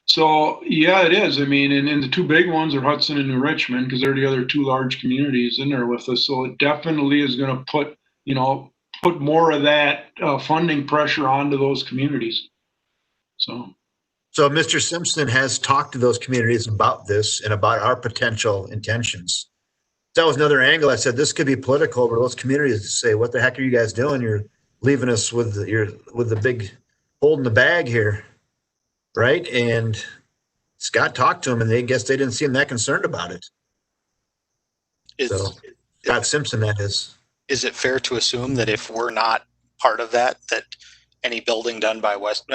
So yeah, it is. I mean, and the two big ones are Hudson and New Richmond, because they're the other two large communities in there with us. So it definitely is going to put more of that funding pressure onto those communities. So Mr. Simpson has talked to those communities about this and about our potential intentions. That was another angle. I said this could be political, but those communities say, "What the heck are you guys doing? You're leaving us with the big hole in the bag here." Right? And Scott talked to him, and they didn't seem that concerned about it. Scott Simpson, that is. Is it fair to assume that if we're not part of that any building done by West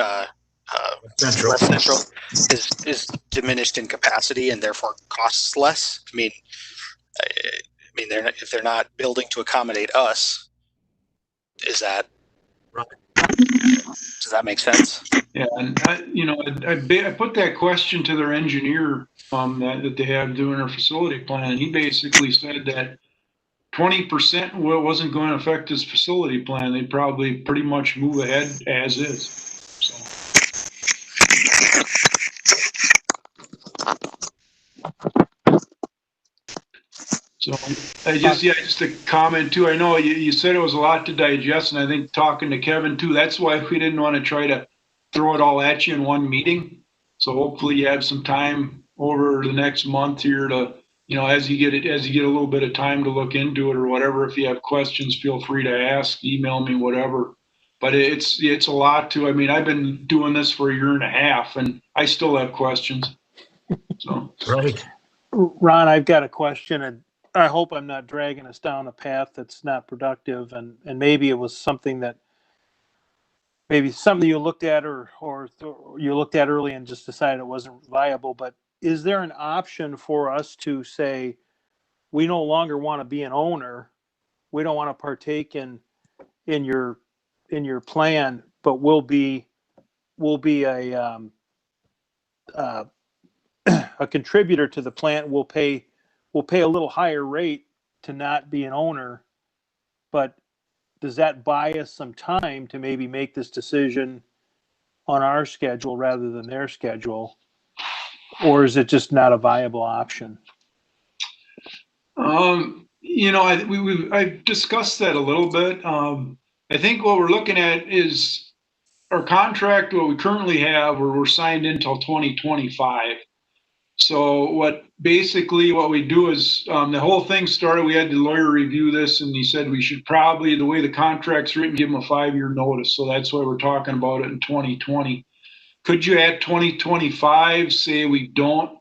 Central is diminished in capacity and therefore costs less? I mean, if they're not building to accommodate us, is that right? Does that make sense? Yeah, and I put that question to their engineer that they have doing their facility plan, and he basically said that 20% wasn't going to affect his facility plan. They'd probably pretty much move ahead as is. So just a comment too. I know you said it was a lot to digest, and I think talking to Kevin too, that's why we didn't want to try to throw it all at you in one meeting. So hopefully you have some time over the next month here to, as you get a little bit of time to look into it or whatever. If you have questions, feel free to ask, email me, whatever. But it's a lot to. I mean, I've been doing this for a year and a half, and I still have questions. So right, Ron, I've got a question, and I hope I'm not dragging us down a path that's not productive, and maybe it was something you looked at or you looked at early and just decided it wasn't viable. But is there an option for us to say we no longer want to be an owner, we don't want to partake in your plan, but we'll be a contributor to the plant. We'll pay a little higher rate to not be an owner, but does that buy us some time to maybe make this decision on our schedule rather than their schedule? Or is it just not a viable option? I've discussed that a little bit. I think what we're looking at is our contract, what we currently have, where we're signed in until 2025. So what we do is the whole thing started, we had the lawyer review this, and he said we should probably, the way the contract's written, give them a 5-year notice. So that's why we're talking about it in 2020. Could you at 2025 say we don't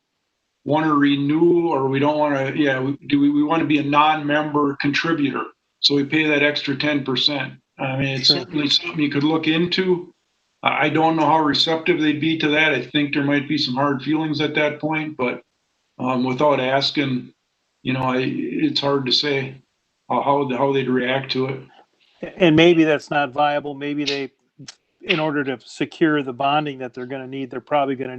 want to renew, or we don't want to, we want to be a non-member contributor? So we pay that extra 10%. I mean, it's certainly something you could look into. I don't know how receptive they'd be to that. I think there might be some hard feelings at that point, but without asking, it's hard to say how they'd react to it. And maybe that's not viable. Maybe they, in order to secure the bonding that they're going to need, you're probably going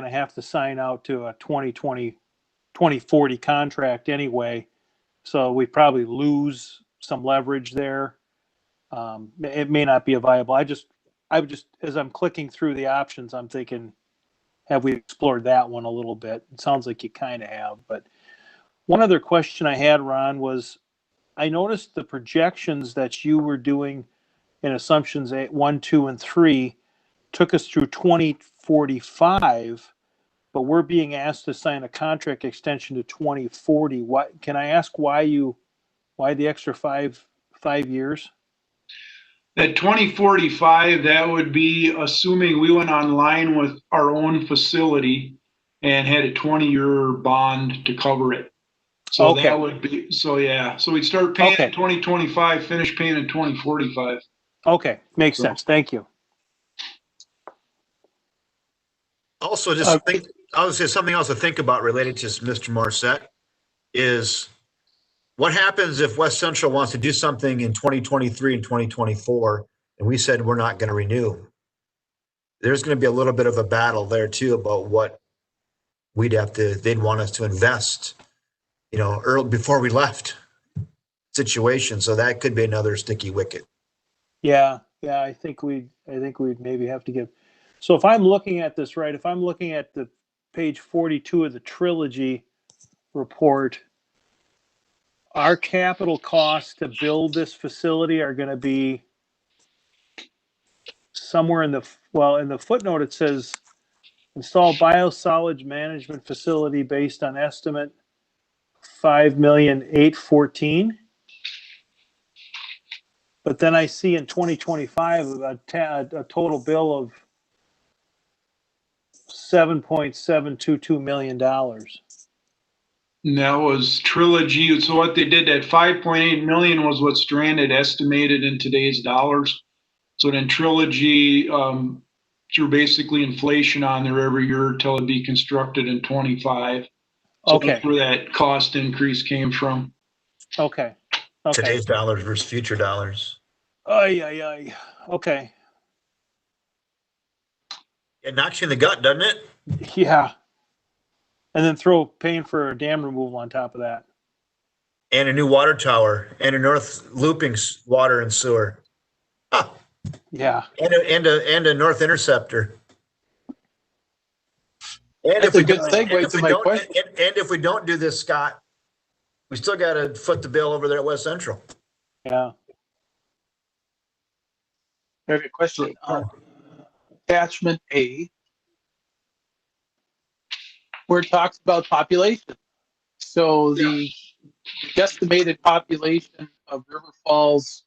to have to sign out to a 2040 contract anyway. So we probably lose some leverage there. It may not be a viable. I would just, as I'm clicking through the options, I'm thinking, have we explored that one a little bit? It sounds like you kind of have. But one other question I had, Ron, was I noticed the projections that you were doing in assumptions 1, 2, and 3 took us through 2045, but we're being asked to sign a contract extension to 2040. What can I ask? Why the extra five years? At 2045, that would be assuming we went online with our own facility and had a 20-year bond to cover it. So that would be, so we'd start paying in 2025, finish paying in 2045. Okay, makes sense. Thank you. Also, I would say something else to think about related to Mr. Morissette is what happens if West Central wants to do something in 2023 and 2024, and we said we're not going to renew? There's going to be a little bit of a battle there too about what they'd want us to invest, early before we left situation. So that could be another sticky wicket. Yeah, I think we'd maybe have to give. So if I'm looking at this right, if I'm looking at the page 42 of the trilogy report, our capital costs to build this facility are going to be somewhere in the footnote it says install biosolids management facility based on estimate 5,814,000. But then I see in 2025 a total bill of $7.722 million. And that was Trilogy. So what they did, that 5.8 million was what Strand estimated in today's dollars. So then Trilogy threw basically inflation on there every year until it'd be constructed in 25. So Okay. that's where that cost increase came from. Okay. Today's dollars versus future dollars. Okay. It knocks you in the gut, doesn't it? Yeah. And then paying for dam removal on top of that. And a new water tower and a north looping water and sewer. Oh. Yeah. And a north interceptor. And That's a good segue to my question. And if we don't do this, Scott, we still got to foot the bill over there at West Central. Yeah. I have a question on attachment A, where it talks about population. So the estimated population of River Falls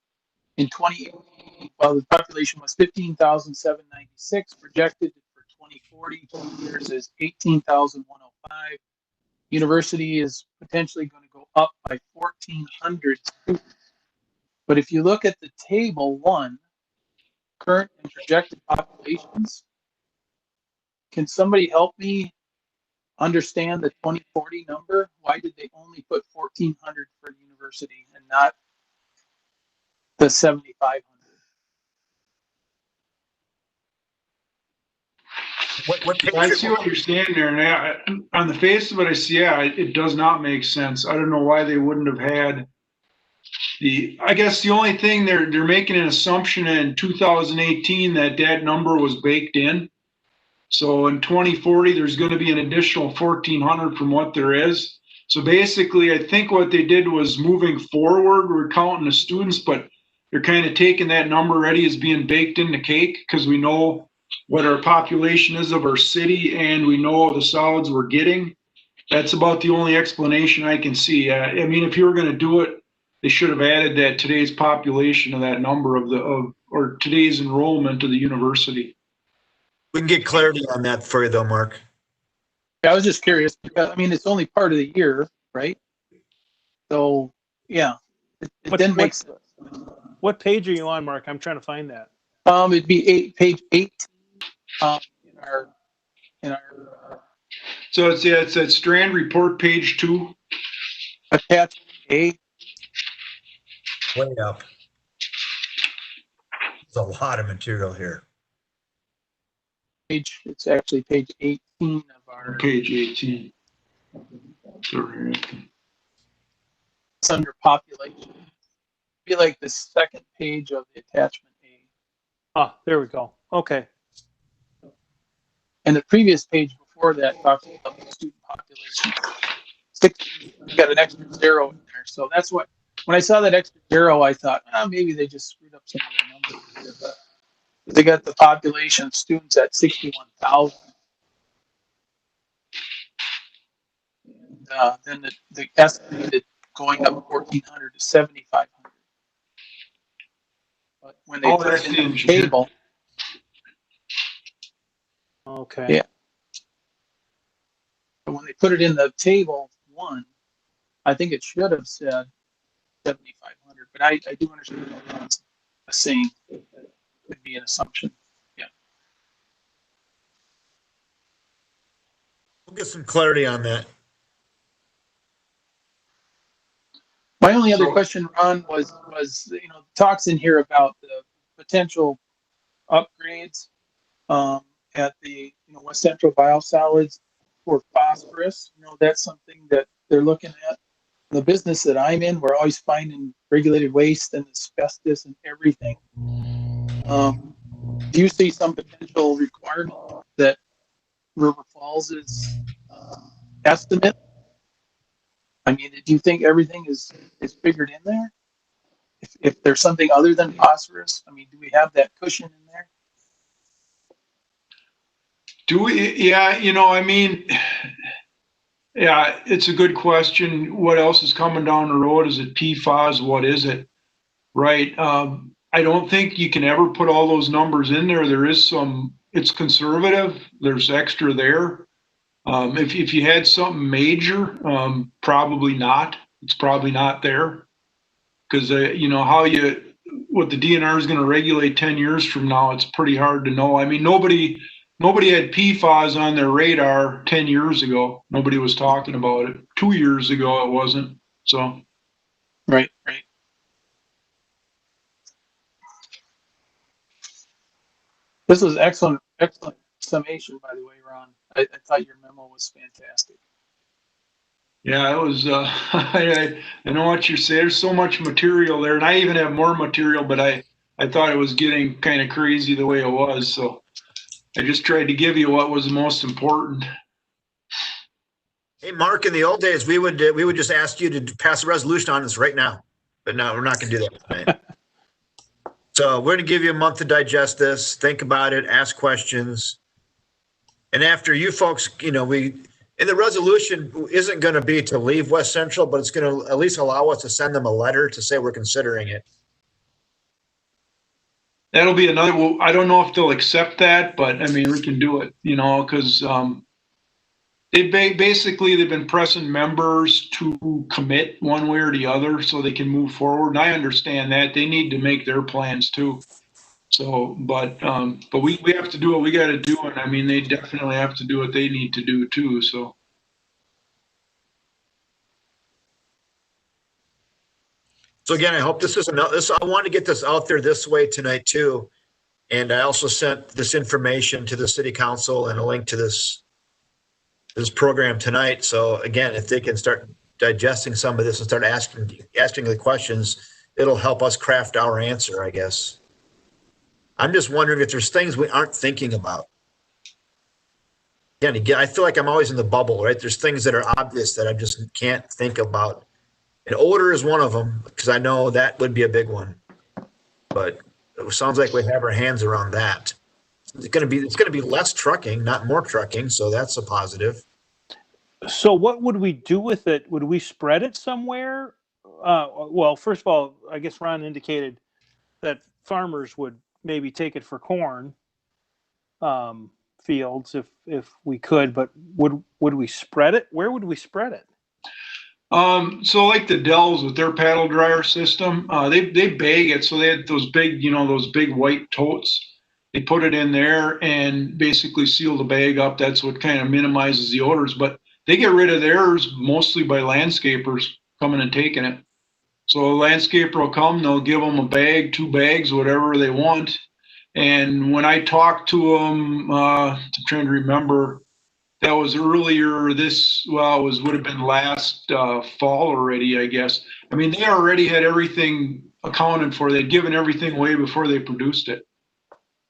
in 2018, well, the population was 15,796, projected for 2040, 2 years is 18,105. University is potentially going to go up by 1,400 students. But if you look at the table 1, current and projected populations, can somebody help me understand the 2040 number? Why did they only put 1,400 for university and not the 7,500? What picture? I see what you're saying there. And on the face of it, I see, it does not make sense. I don't know why they wouldn't have had I guess the only thing they're making an assumption in 2018 that number was baked in. So in 2040, there's going to be an additional 1,400 from what there is. So basically, I think what they did was moving forward, we're counting the students, but they're kind of taking that number already as being baked in the cake because we know what our population is of our city and we know the solids we're getting. That's about the only explanation I can see. I mean, if you were going to do it, they should have added that today's population to that number or today's enrollment to the university. We can get clarity on that for you though, Mark. Yeah, I was just curious because I mean it's only part of the year, right? So yeah, it didn't make sense. What page are you on, Mark? I'm trying to find that. It'd be page 8 in our. So it's at Strand Report, page 2. Attachment A. Way up. There's a lot of material here. It's actually page 18 of our. Page 18. It's under population. It'd be like the second page of the attachment A. Ah, there we go. Okay. And the previous page before that talks about the student population. You got an extra 0 in there. So that's what, when I saw that extra 0, I thought, maybe they just screwed up some of the numbers. But they got the population of students at 61,000. And then the estimated going up 1,400 to 7,500. But when they put it in the table. Okay. Yeah. But when they put it in the table 1, I think it should have said 7,500. But I do understand what Ron's saying. It could be an assumption. Yeah. We'll get some clarity on that. My only other question, Ron, was talks in here about the potential upgrades at the West Central Biosolids. for phosphorus. That's something that they're looking at. The business that I'm in, we're always finding regulated waste and asbestos and everything. Do you see some potential requirement that River Falls is estimate? I mean, do you think everything is figured in there? If there's something other than phosphorus, I mean, do we have that cushion in there? Do we? Yeah, I mean, yeah, it's a good question. What else is coming down the road? Is it PFAS? What is it? Right. I don't think you can ever put all those numbers in there. There is it's conservative. There's extra there. If you had something major, probably not. It's probably not there. Because, what the DNR is going to regulate 10 years from now, it's pretty hard to know. I mean, nobody had PFAS on their radar 10 years ago. Nobody was talking about it. 2 years ago, it wasn't. So. Right. This was excellent summation, by the way, Ron. I thought your memo was fantastic. Yeah, it was. I know what you're saying. There's so much material there, and I even have more material, but I thought it was getting kind of crazy the way it was. So I just tried to give you what was most important. Hey, Mark, in the old days, we would just ask you to pass a resolution on this right now, but no, we're not going to do that tonight. So we're going to give you a month to digest this, think about it, ask questions. And after you folks, and the resolution isn't going to be to leave West Central, but it's going to at least allow us to send them a letter to say we're considering it. That'll be another, well, I don't know if they'll accept that, but I mean, we can do it, because they've been pressing members to commit one way or the other so they can move forward. And I understand that they need to make their plans too. So, but we have to do what we got to do. And I mean, they definitely have to do what they need to do too. So. So again, I hope this is I want to get this out there this way tonight too. And I also sent this information to the city council and a link to this program tonight. So again, if they can start digesting some of this and start asking the questions, it'll help us craft our answer, I guess. I'm just wondering if there's things we aren't thinking about. Again, I feel like I'm always in the bubble, right? There's things that are obvious that I just can't think about. And odor is one of them, because I know that would be a big one. But it sounds like we have our hands around that. It's going to be less trucking, not more trucking, so that's a positive. So what would we do with it? Would we spread it somewhere? Well, first of all, I guess Ron indicated that farmers would maybe take it for corn fields if we could, but would we spread it? Where would we spread it? So like the Dells with their paddle dryer system, they bag it. So they had those big white totes. They put it in there and basically seal the bag up. That's what kind of minimizes the odors. But they get rid of theirs mostly by landscapers coming and taking it. So a landscaper will come, they'll give them a bag, 2 bags, whatever they want. And when I talked to them, I'm trying to remember, that was earlier would have been last fall already, I guess. I mean, they already had everything accounted for. They'd given everything away before they produced it.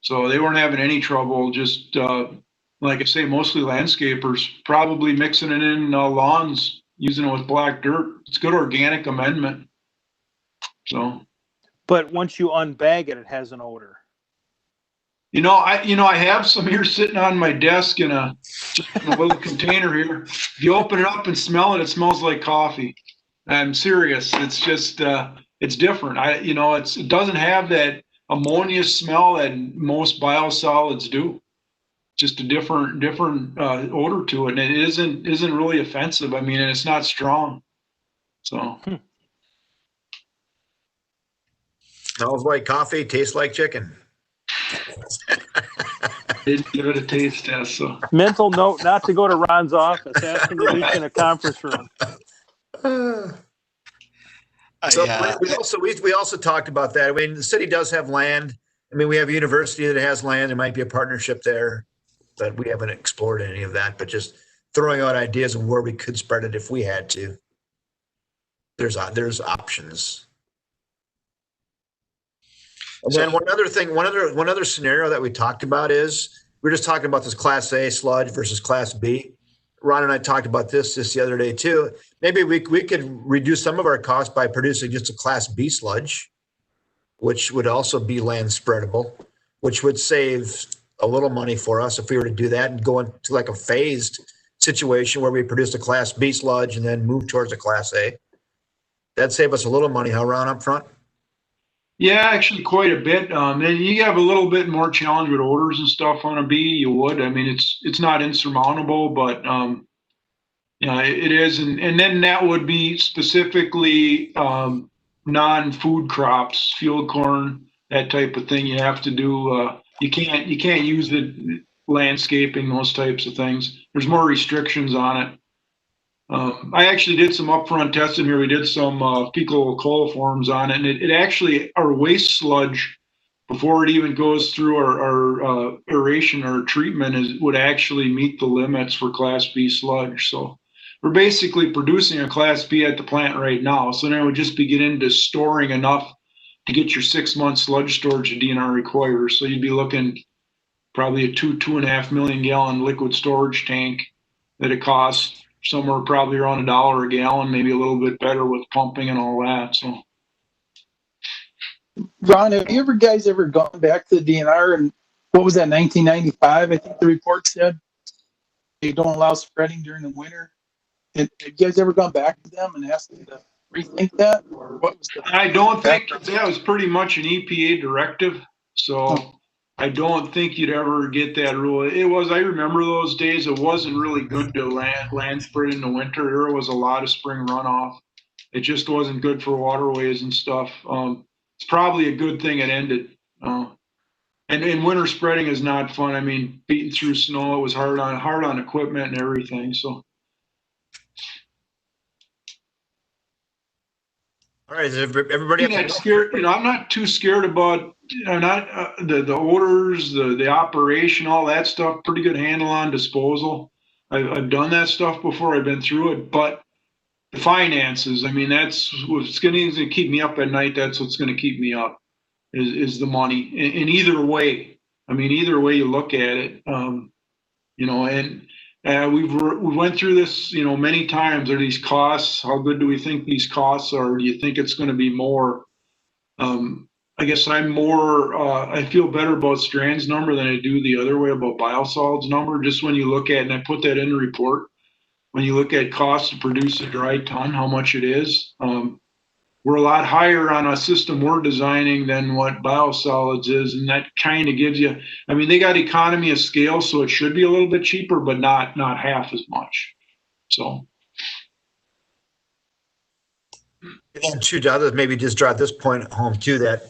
So they weren't having any trouble, just like I say, mostly landscapers, probably mixing it in lawns, using it with black dirt. It's good organic amendment. So. But once you unbag it, it has an odor. I have some here sitting on my desk in a little container here. If you open it up and smell it, it smells like coffee. I'm serious. It's just, it's different. It doesn't have that ammonia smell that most biosolids do. Just a different odor to it, and it isn't really offensive. I mean, and it's not strong. So. Smells like coffee, tastes like chicken. Didn't give it a taste test. So. Mental note: not to go to Ron's office. Ask him to meet in a conference room. We also talked about that. I mean, the city does have land. I mean, we have a university that has land. There might be a partnership there, but we haven't explored any of that. But just throwing out ideas of where we could spread it if we had to. There's options. And then one other scenario that we talked about is we're just talking about this Class A sludge versus Class B. Ron and I talked about this the other day too. Maybe we could reduce some of our costs by producing just a Class B sludge, which would also be land spreadable, which would save a little money for us if we were to do that and go into like a phased situation where we produced a Class B sludge and then move towards a Class A. That'd save us a little money, huh, Ron, up front? Yeah, actually quite a bit. And you have a little bit more challenge with odors and stuff on a B. You would. I mean, it's not insurmountable, but it is. And then that would be specifically non-food crops, field corn, that type of thing. You have to do. You can't use the landscaping, those types of things. There's more restrictions on it. I actually did some upfront testing here. We did some fecal coliforms on it, and it actually, our waste sludge, before it even goes through our aeration or treatment, would actually meet the limits for Class B sludge. So we're basically producing a Class B at the plant right now. So then it would just be getting into storing enough to get your 6-month sludge storage the DNR requires. So you'd be looking probably a 2.5 million gallon liquid storage tank that it costs somewhere probably around $1 a gallon, maybe a little bit better with pumping and all that. So, Ron, have you guys ever gone back to the DNR and what was that, 1995? I think the report said they don't allow spreading during the winter. Have you guys ever gone back to them and asked them to rethink that, or what was the? I don't think that was pretty much an EPA directive. So I don't think you'd ever get that rule. It was, I remember those days, it wasn't really good to land spread in the winter. There was a lot of spring runoff. It just wasn't good for waterways and stuff. It's probably a good thing it ended. And winter spreading is not fun. I mean, beating through snow, it was hard on equipment and everything. So. All right, does everybody have scared? I'm not too scared about. I'm not the odors, the operation, all that stuff. Pretty good handle on disposal. I've done that stuff before. I've been through it, but the finances. I mean, that's what's going to keep me up at night. That's what's going to keep me up. Is the money in either way. I mean, either way you look at it. And we went through this, many times. Are these costs? How good do we think these costs are? Do you think it's going to be more? I guess I'm more. I feel better about Strand's number than I do the other way about Biosolids number. Just when you look at, and I put that in the report, when you look at cost to produce a dry ton, how much it is. We're a lot higher on a system we're designing than what Biosolids is, and that kind of gives you. I mean, they got economy of scale, so it should be a little bit cheaper, but not half as much. So. And to others, maybe just draw this point home too, that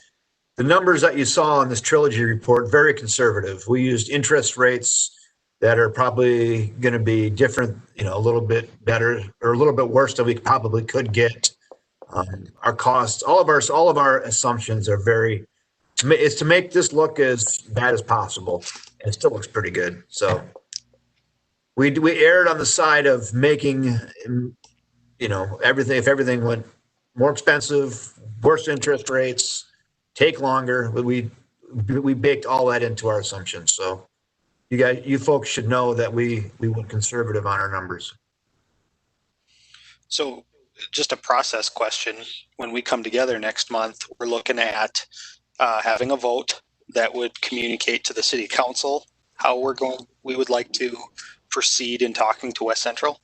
the numbers that you saw in this trilogy report, very conservative. We used interest rates that are probably going to be different, a little bit better or a little bit worse than we probably could get. Our costs, all of our assumptions are it's to make this look as bad as possible, and it still looks pretty good. So we erred on the side of making, everything. If everything went more expensive, worse interest rates, take longer, we baked all that into our assumptions. So you folks should know that we went conservative on our numbers. So just a process question. When we come together next month, we're looking at having a vote that would communicate to the city council how we would like to proceed in talking to West Central.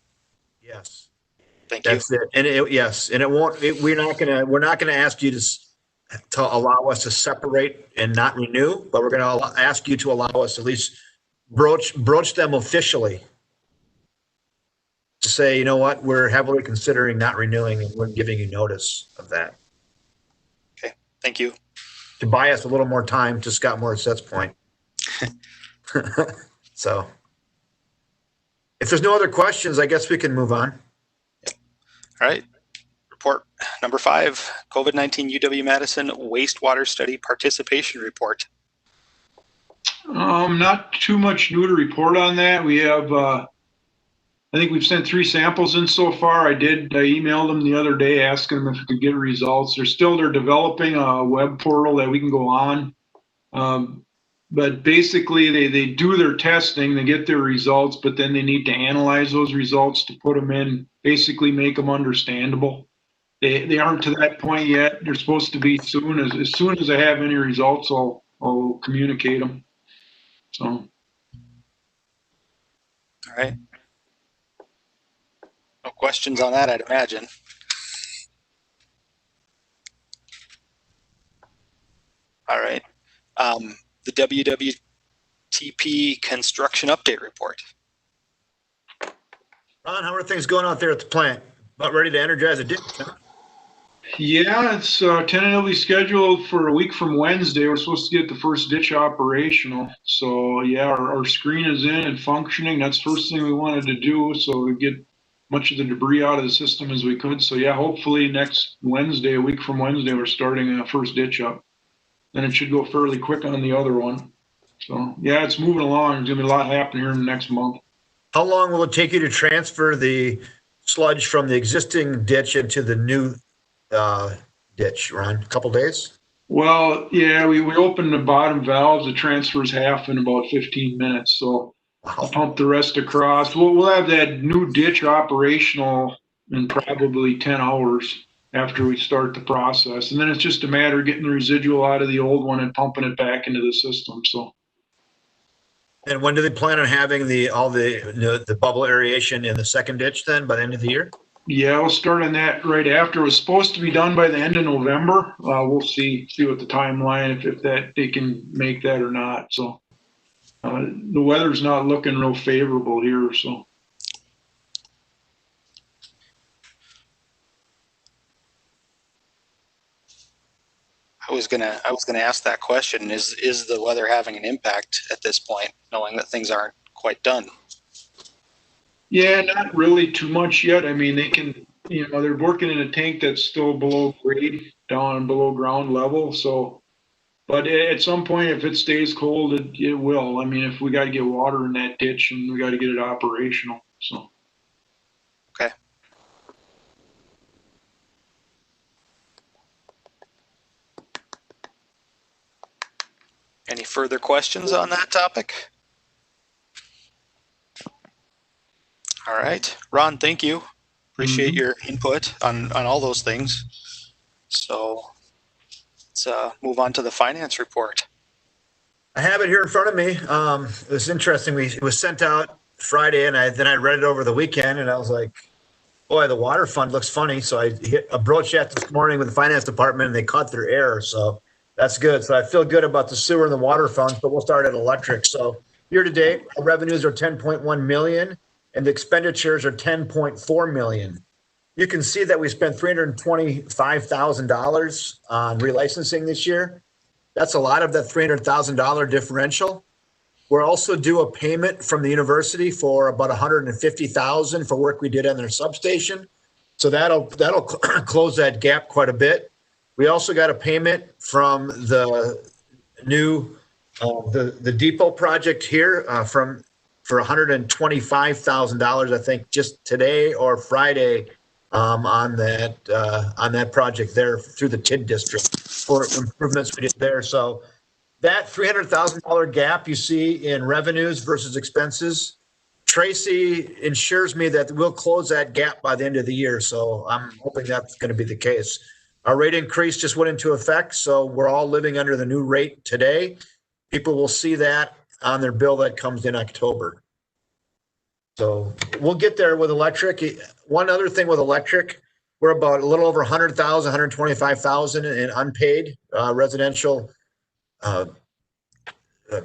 Yes. Thank you. That's it. And yes. And it won't, we're not going to ask you to allow us to separate and not renew, but we're going to ask you to allow us at least broach them officially to say, you know what, we're heavily considering not renewing and we're giving you notice of that. Okay, thank you. To buy us a little more time, to Scott Morissette's point. So if there's no other questions, I guess we can move on. All right. Report number 5, COVID-19 UW-Madison wastewater study participation report. Not too much new to report on that. We have I think we've sent 3 samples in so far. I emailed them the other day asking them if we could get results. They're developing a web portal that we can go on. But basically they do their testing, they get their results, but then they need to analyze those results to put them in, basically make them understandable. They aren't to that point yet. They're supposed to be soon. As soon as I have any results, I'll communicate them. So. All right. No questions on that, I'd imagine. All right. The WWTP construction update report. Ron, how are things going out there at the plant? About ready to energize a ditch? Huh? Yeah, it's tentatively scheduled for a week from Wednesday. We're supposed to get the first ditch operational. So yeah, our screen is in and functioning. That's the first thing we wanted to do, so we get much of the debris out of the system as we could. So yeah, hopefully next Wednesday, a week from Wednesday, we're starting a first ditch up. Then it should go fairly quick on the other one. So yeah, it's moving along. There's gonna be a lot happening here in the next month. How long will it take you to transfer the sludge from the existing ditch into the new ditch, Ron? A couple days? Well, yeah, we opened the bottom valves. It transfers half in about 15 minutes. So I'll pump the rest across. We'll have that new ditch operational in probably 10 hours after we start the process. And then it's just a matter of getting the residual out of the old one and pumping it back into the system. So. And when do they plan on having all the bubble aeration in the second ditch then, by the end of the year? Yeah, we'll start on that right after. It was supposed to be done by the end of November. We'll see what the timeline, if that they can make that or not. So the weather's not looking real favorable here. So. I was gonna ask that question. Is the weather having an impact at this point, knowing that things aren't quite done? Yeah, not really too much yet. I mean, they can, they're working in a tank that's still below grade, down below ground level. So, but at some point, if it stays cold, it will. I mean, if we got to get water in that ditch and we got to get it operational. So. Okay. Any further questions on that topic? All right, Ron, thank you. Appreciate your input on all those things. So let's move on to the finance report. I have it here in front of me. It was interesting. It was sent out Friday, and then I read it over the weekend, and I was like, boy, the water fund looks funny. So I hit a broach chat this morning with the finance department, and they caught their error. So that's good. So I feel good about the sewer and the water funds, but we'll start at electric. So year to date, our revenues are 10.1 million and the expenditures are 10.4 million. You can see that we spent $325,000 on relicensing this year. That's a lot of that $300,000 differential. We're also due a payment from the university for about $150,000 for work we did on their substation. So that'll close that gap quite a bit. We also got a payment from the new the depot project here for $125,000, I think, just today or Friday on that project there through the TID district for improvements we did there. So that $300,000 gap you see in revenues versus expenses, Tracy ensures me that we'll close that gap by the end of the year. So I'm hoping that's going to be the case. Our rate increase just went into effect, so we're all living under the new rate today. People will see that on their bill that comes in October. So we'll get there with electric. One other thing with electric, we're about a little over 100,000, 125,000 in unpaid residential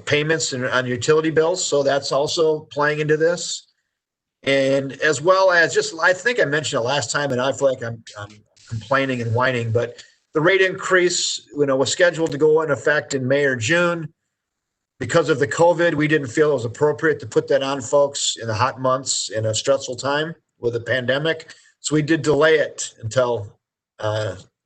payments on utility bills. So that's also playing into this. And as well as I think I mentioned it last time, and I feel like I'm complaining and whining, but the rate increase, was scheduled to go in effect in May or June. Because of the COVID, we didn't feel it was appropriate to put that on folks in the hot months in a stressful time with a pandemic. So we did delay it until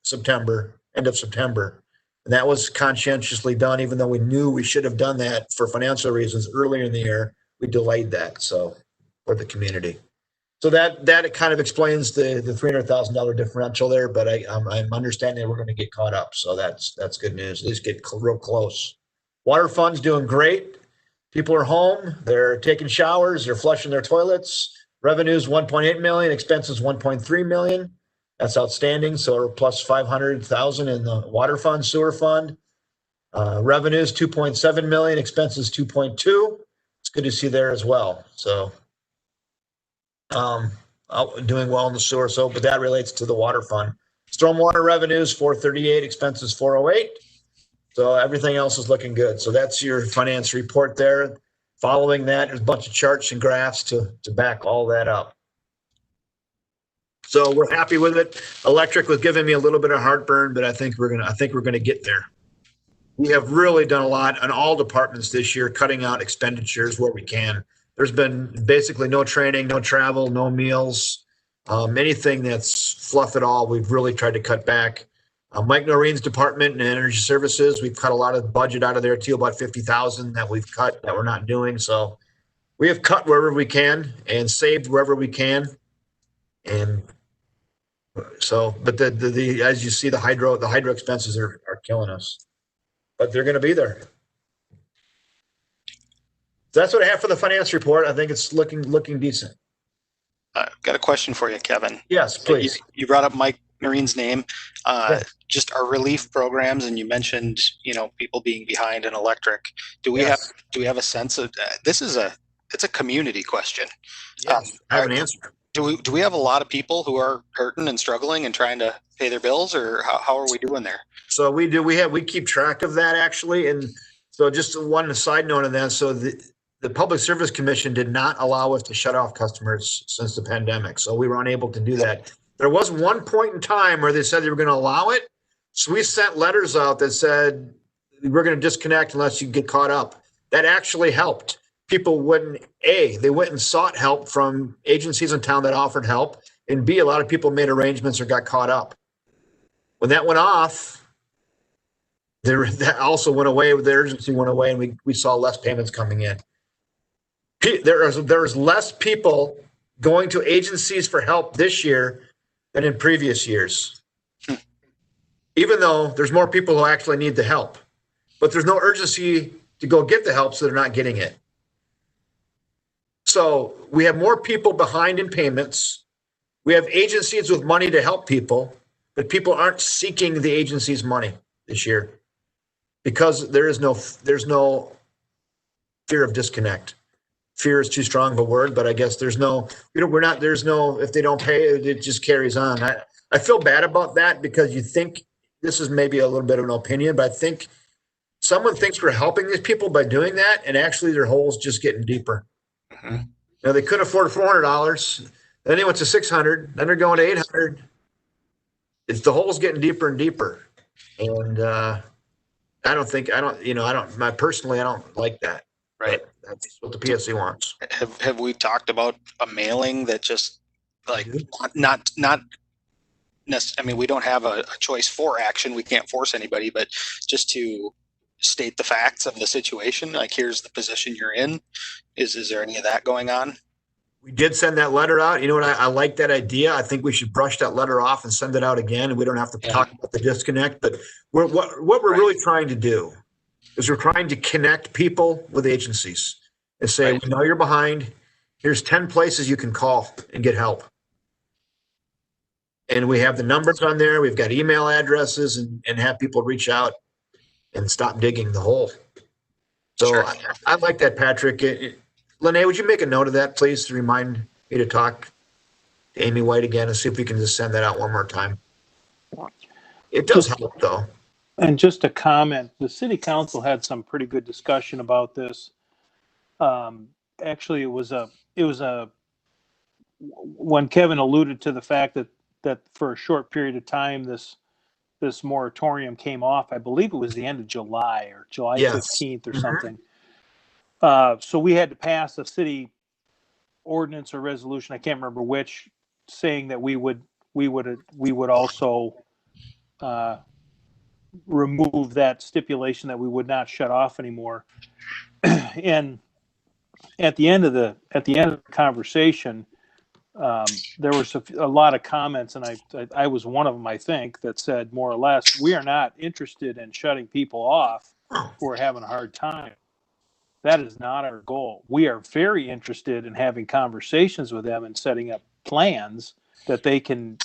September, end of September. And that was conscientiously done, even though we knew we should have done that for financial reasons earlier in the year. We delayed that, so for the community. So that it kind of explains the $300,000 differential there, but I'm understanding that we're going to get caught up. So that's good news. At least get real close. Water fund's doing great. People are home. They're taking showers. They're flushing their toilets. Revenues 1.8 million. Expenses 1.3 million. That's outstanding. So we're plus 500,000 in the water fund, sewer fund. Revenues 2.7 million. Expenses 2.2. It's good to see there as well. So. Doing well in the sewer, but that relates to the water fund. Stormwater revenues 438, expenses 408. So everything else is looking good. So that's your finance report there. Following that, there's a bunch of charts and graphs to back all that up. So we're happy with it. Electric was giving me a little bit of heartburn, but I think we're gonna get there. We have really done a lot on all departments this year, cutting out expenditures where we can. There's been basically no training, no travel, no meals, anything that's fluff at all. We've really tried to cut back. Mike Noreen's department and energy services, we've cut a lot of budget out of there too, about 50,000 that we've cut that we're not doing. So we have cut wherever we can and saved wherever we can. And so, but the as you see, the hydro expenses are killing us, but they're going to be there. So that's what I have for the finance report. I think it's looking decent. I've got a question for you, Kevin. Yes, please. You brought up Mike Noreen's name. Yeah. Just our relief programs, and you mentioned people being behind in electric. Do we have a sense of this? It's a community question. Yes, I have an answer. Do we have a lot of people who are hurting and struggling and trying to pay their bills, or how are we doing there? So we do. We keep track of that actually, and so just one side note on that. So the Public Service Commission did not allow us to shut off customers since the pandemic. So we were unable to do that. There was one point in time where they said they were going to allow it. So we sent letters out that said, we're going to disconnect unless you get caught up. That actually helped. People they went and sought help from agencies in town that offered help. And B, a lot of people made arrangements or got caught up. When that went off, that also went away. The urgency went away, and we saw less payments coming in. There was less people going to agencies for help this year than in previous years. Even though there's more people who actually need the help, but there's no urgency to go get the help, so they're not getting it. So we have more people behind in payments. We have agencies with money to help people, but people aren't seeking the agency's money this year because there's no fear of disconnect. Fear is too strong of a word, but I guess if they don't pay, it just carries on. I feel bad about that because you think this is maybe a little bit of an opinion, but I think someone thinks we're helping these people by doing that, and actually their hole's just getting deeper. Mm-hmm. They couldn't afford $400, then they went to $600, then they're going to $800. The hole's getting deeper and deeper, and personally, I don't like that. Right. That's what the PSC wants. Have we talked about a mailing that just not necessarily, I mean, we don't have a choice for action. We can't force anybody, but just to state the facts of the situation, like here's the position you're in. Is there any of that going on? We did send that letter out. You know what? I like that idea. I think we should brush that letter off and send it out again. And we don't have to talk about the disconnect, but what we're really trying to do is we're trying to connect people with agencies and say, we know you're behind. Here's 10 places you can call and get help. And we have the numbers on there. We've got email addresses and have people reach out and stop digging the hole. So sure. I like that, Patrick. Lene, would you make a note of that, please, to remind me to talk to Amy White again and see if we can just send that out one more time. It does help, though. And just a comment, the city council had some pretty good discussion about this. Actually, it was when Kevin alluded to the fact that for a short period of time, this moratorium came off. I believe it was the end of July or July 15th or something. So we had to pass a city ordinance or resolution, I can't remember which, saying that we would also remove that stipulation that we would not shut off anymore. And at the end of the conversation, there was a lot of comments, and I was one of them, I think, that said more or less, we are not interested in shutting people off who are having a hard time. That is not our goal. We are very interested in having conversations with them and setting up plans that they can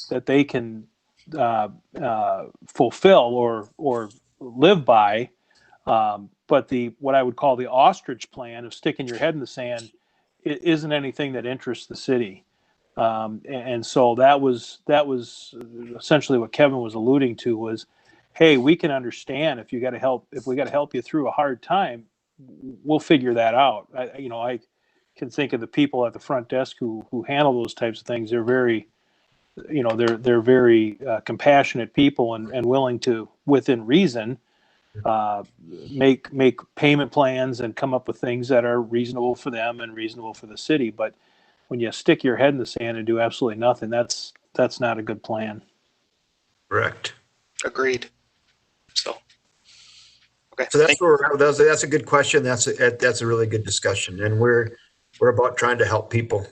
fulfill or live by. But what I would call the ostrich plan of sticking your head in the sand, it isn't anything that interests the city. And so that was essentially what Kevin was alluding to was, hey, we can understand if we got to help you through a hard time, we'll figure that out. I can think of the people at the front desk who handle those types of things. They're very, they're very compassionate people and willing to, within reason, make payment plans and come up with things that are reasonable for them and reasonable for the city. But when you stick your head in the sand and do absolutely nothing, that's not a good plan. Correct. Agreed. So, okay. So that's a good question. That's a really good discussion, and we're about trying to help people.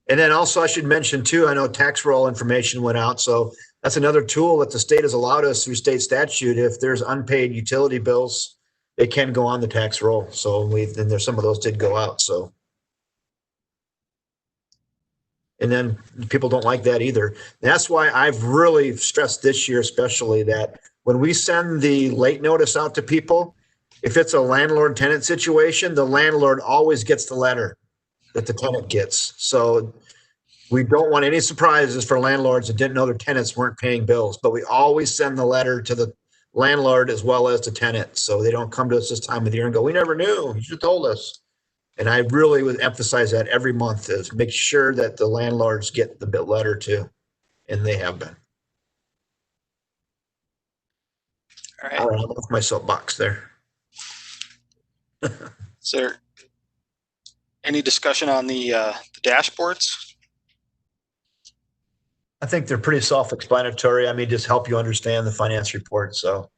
And then also I should mention too, I know tax roll information went out, so that's another tool that the state has allowed us through state statute. If there's unpaid utility bills, it can go on the tax roll. So there's some of those did go out. So. And then people don't like that either. That's why I've really stressed this year, especially, that when we send the late notice out to people, if it's a landlord-tenant situation, the landlord always gets the letter that the tenant gets. So we don't want any surprises for landlords that didn't know their tenants weren't paying bills, but we always send the letter to the landlord as well as the tenant. So they don't come to us this time of the year and go, we never knew, you should have told us. And I really would emphasize that every month, is make sure that the landlords get the bill letter too. And they have been. All right. I'm off my soapbox there. Is there any discussion on the dashboards? I think they're pretty self-explanatory. I mean, just help you understand the finance report. So,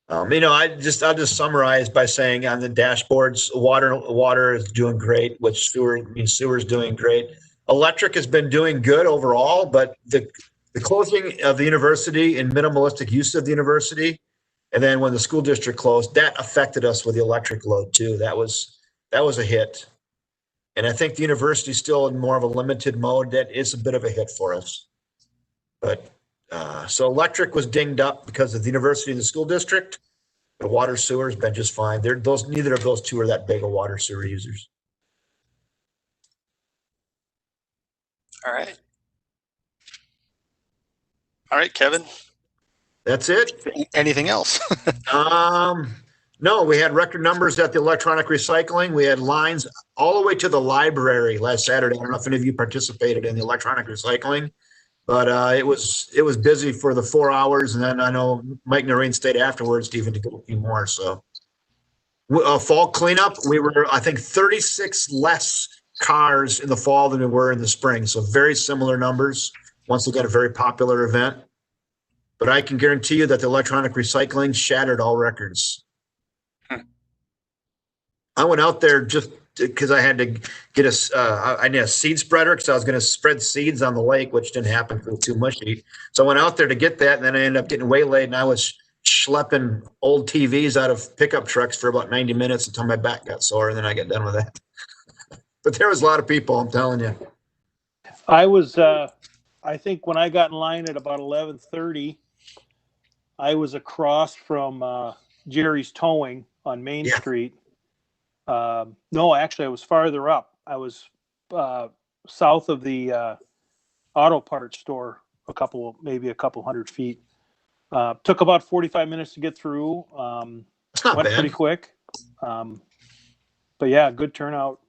I'll just summarize by saying on the dashboards, water is doing great, which sewer is doing great. Electric has been doing good overall, but the closing of the university and minimalistic use of the university, and then when the school district closed, that affected us with the electric load too. That was a hit. And I think the university is still in more of a limited mode. That is a bit of a hit for us. But so electric was dinged up because of the university and the school district. The water sewer has been just fine. Neither of those two are that big of water sewer users. All right. All right, Kevin. That's it. Anything else? No, we had record numbers at the electronic recycling. We had lines all the way to the library last Saturday. I don't know if any of you participated in the electronic recycling, but it was busy for the 4 hours. And then I know Mike Noreen stayed afterwards to even to go a few more. So fall cleanup, we were, I think, 36 less cars in the fall than we were in the spring. So very similar numbers. Once again, a very popular event. But I can guarantee you that the electronic recycling shattered all records. I went out there just because I had to get I need a seed spreader because I was going to spread seeds on the lake, which didn't happen because it was too mushy. So I went out there to get that, and then I ended up getting waylaid, and I was schlepping old TVs out of pickup trucks for about 90 minutes until my back got sore, and then I got done with that. But there was a lot of people, I'm telling you. I was, I think when I got in line at about 11:30, I was across from Jerry's Towing on Main Street. No, actually, I was farther up. I was south of the auto parts store, maybe a couple hundred feet. Took about 45 minutes to get through. Went pretty quick. But yeah, good turnout.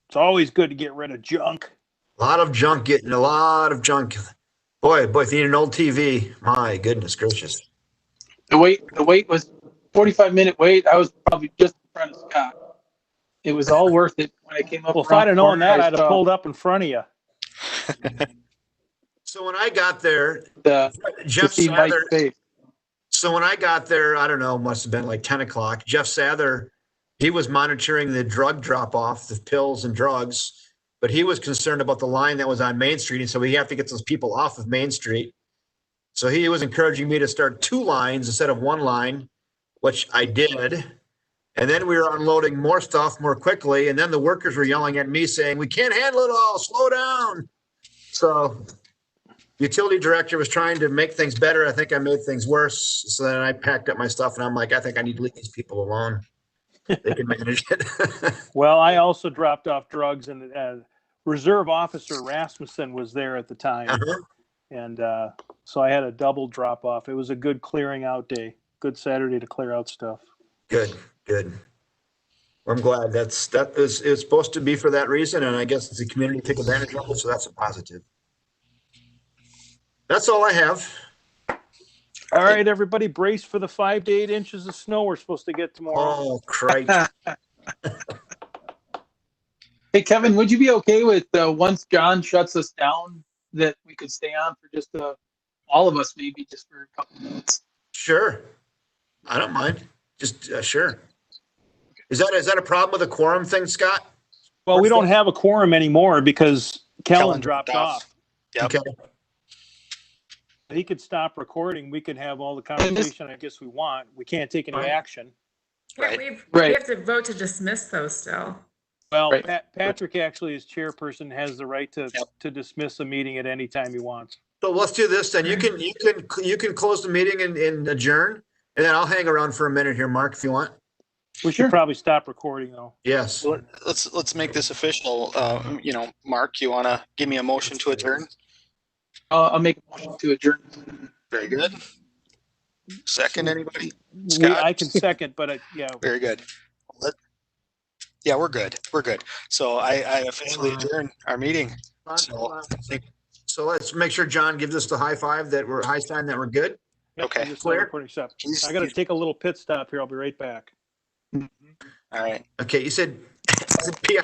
It's always good to get rid of junk. A lot of junk. Boy, if you need an old TV, my goodness gracious. The wait was 45-minute wait. I was probably just in front of Scott. It was all worth it when I came up. Well, if I'd have known that, I'd have pulled up in front of you. So when I got there, Jeff Sather. So when I got there, I don't know, must have been like 10 o'clock. Jeff Sather, he was monitoring the drug drop-off, the pills and drugs. but he was concerned about the line that was on Main Street. And so we have to get those people off of Main Street. So he was encouraging me to start 2 lines instead of 1 line, which I did. And then we were unloading more stuff more quickly. And then the workers were yelling at me saying, we can't handle it all, slow down. So utility director was trying to make things better. I think I made things worse. So then I packed up my stuff and I'm like, I think I need to leave these people alone. They can manage it. Well, I also dropped off drugs, and Reserve Officer Rasmussen was there at the time. Uh-huh. And so I had a double drop off. It was a good clearing out day, good Saturday to clear out stuff. Good. Well, I'm glad it's supposed to be for that reason. And I guess it's the community take advantage of it. So that's a positive. That's all I have. All right, everybody, brace for the 5 to 8 inches of snow we're supposed to get tomorrow. Oh, Christ. Hey, Kevin, would you be okay with once John shuts us down that we could stay on for just all of us, maybe just for a couple minutes? Sure. I don't mind. Just sure. Is that a problem with the quorum thing, Scott? Well, we don't have a quorum anymore because Kellen dropped off. Yep. Okay. He could stop recording. We could have all the conversation I guess we want. We can't take any action. Yeah, Right. we have to vote to dismiss those still. Well, Right. Patrick actually, as chairperson, has the right to dismiss a meeting at any time he wants. So let's do this then. You can close the meeting and adjourn, and then I'll hang around for a minute here, Mark, if you want. We should probably stop recording though. Yes. Let's make this official. Mark, you want to give me a motion to adjourn? I'll make a motion to adjourn. Very good. Second, anybody? Scott? I can second, but yeah. Very good. Yeah, we're good. We're good. So I officially adjourn our meeting. So let's make sure John gives us the high sign that we're good. Okay. I'm just recording stuff. I got to take a little pit stop here. I'll be right back. All right. Okay, you said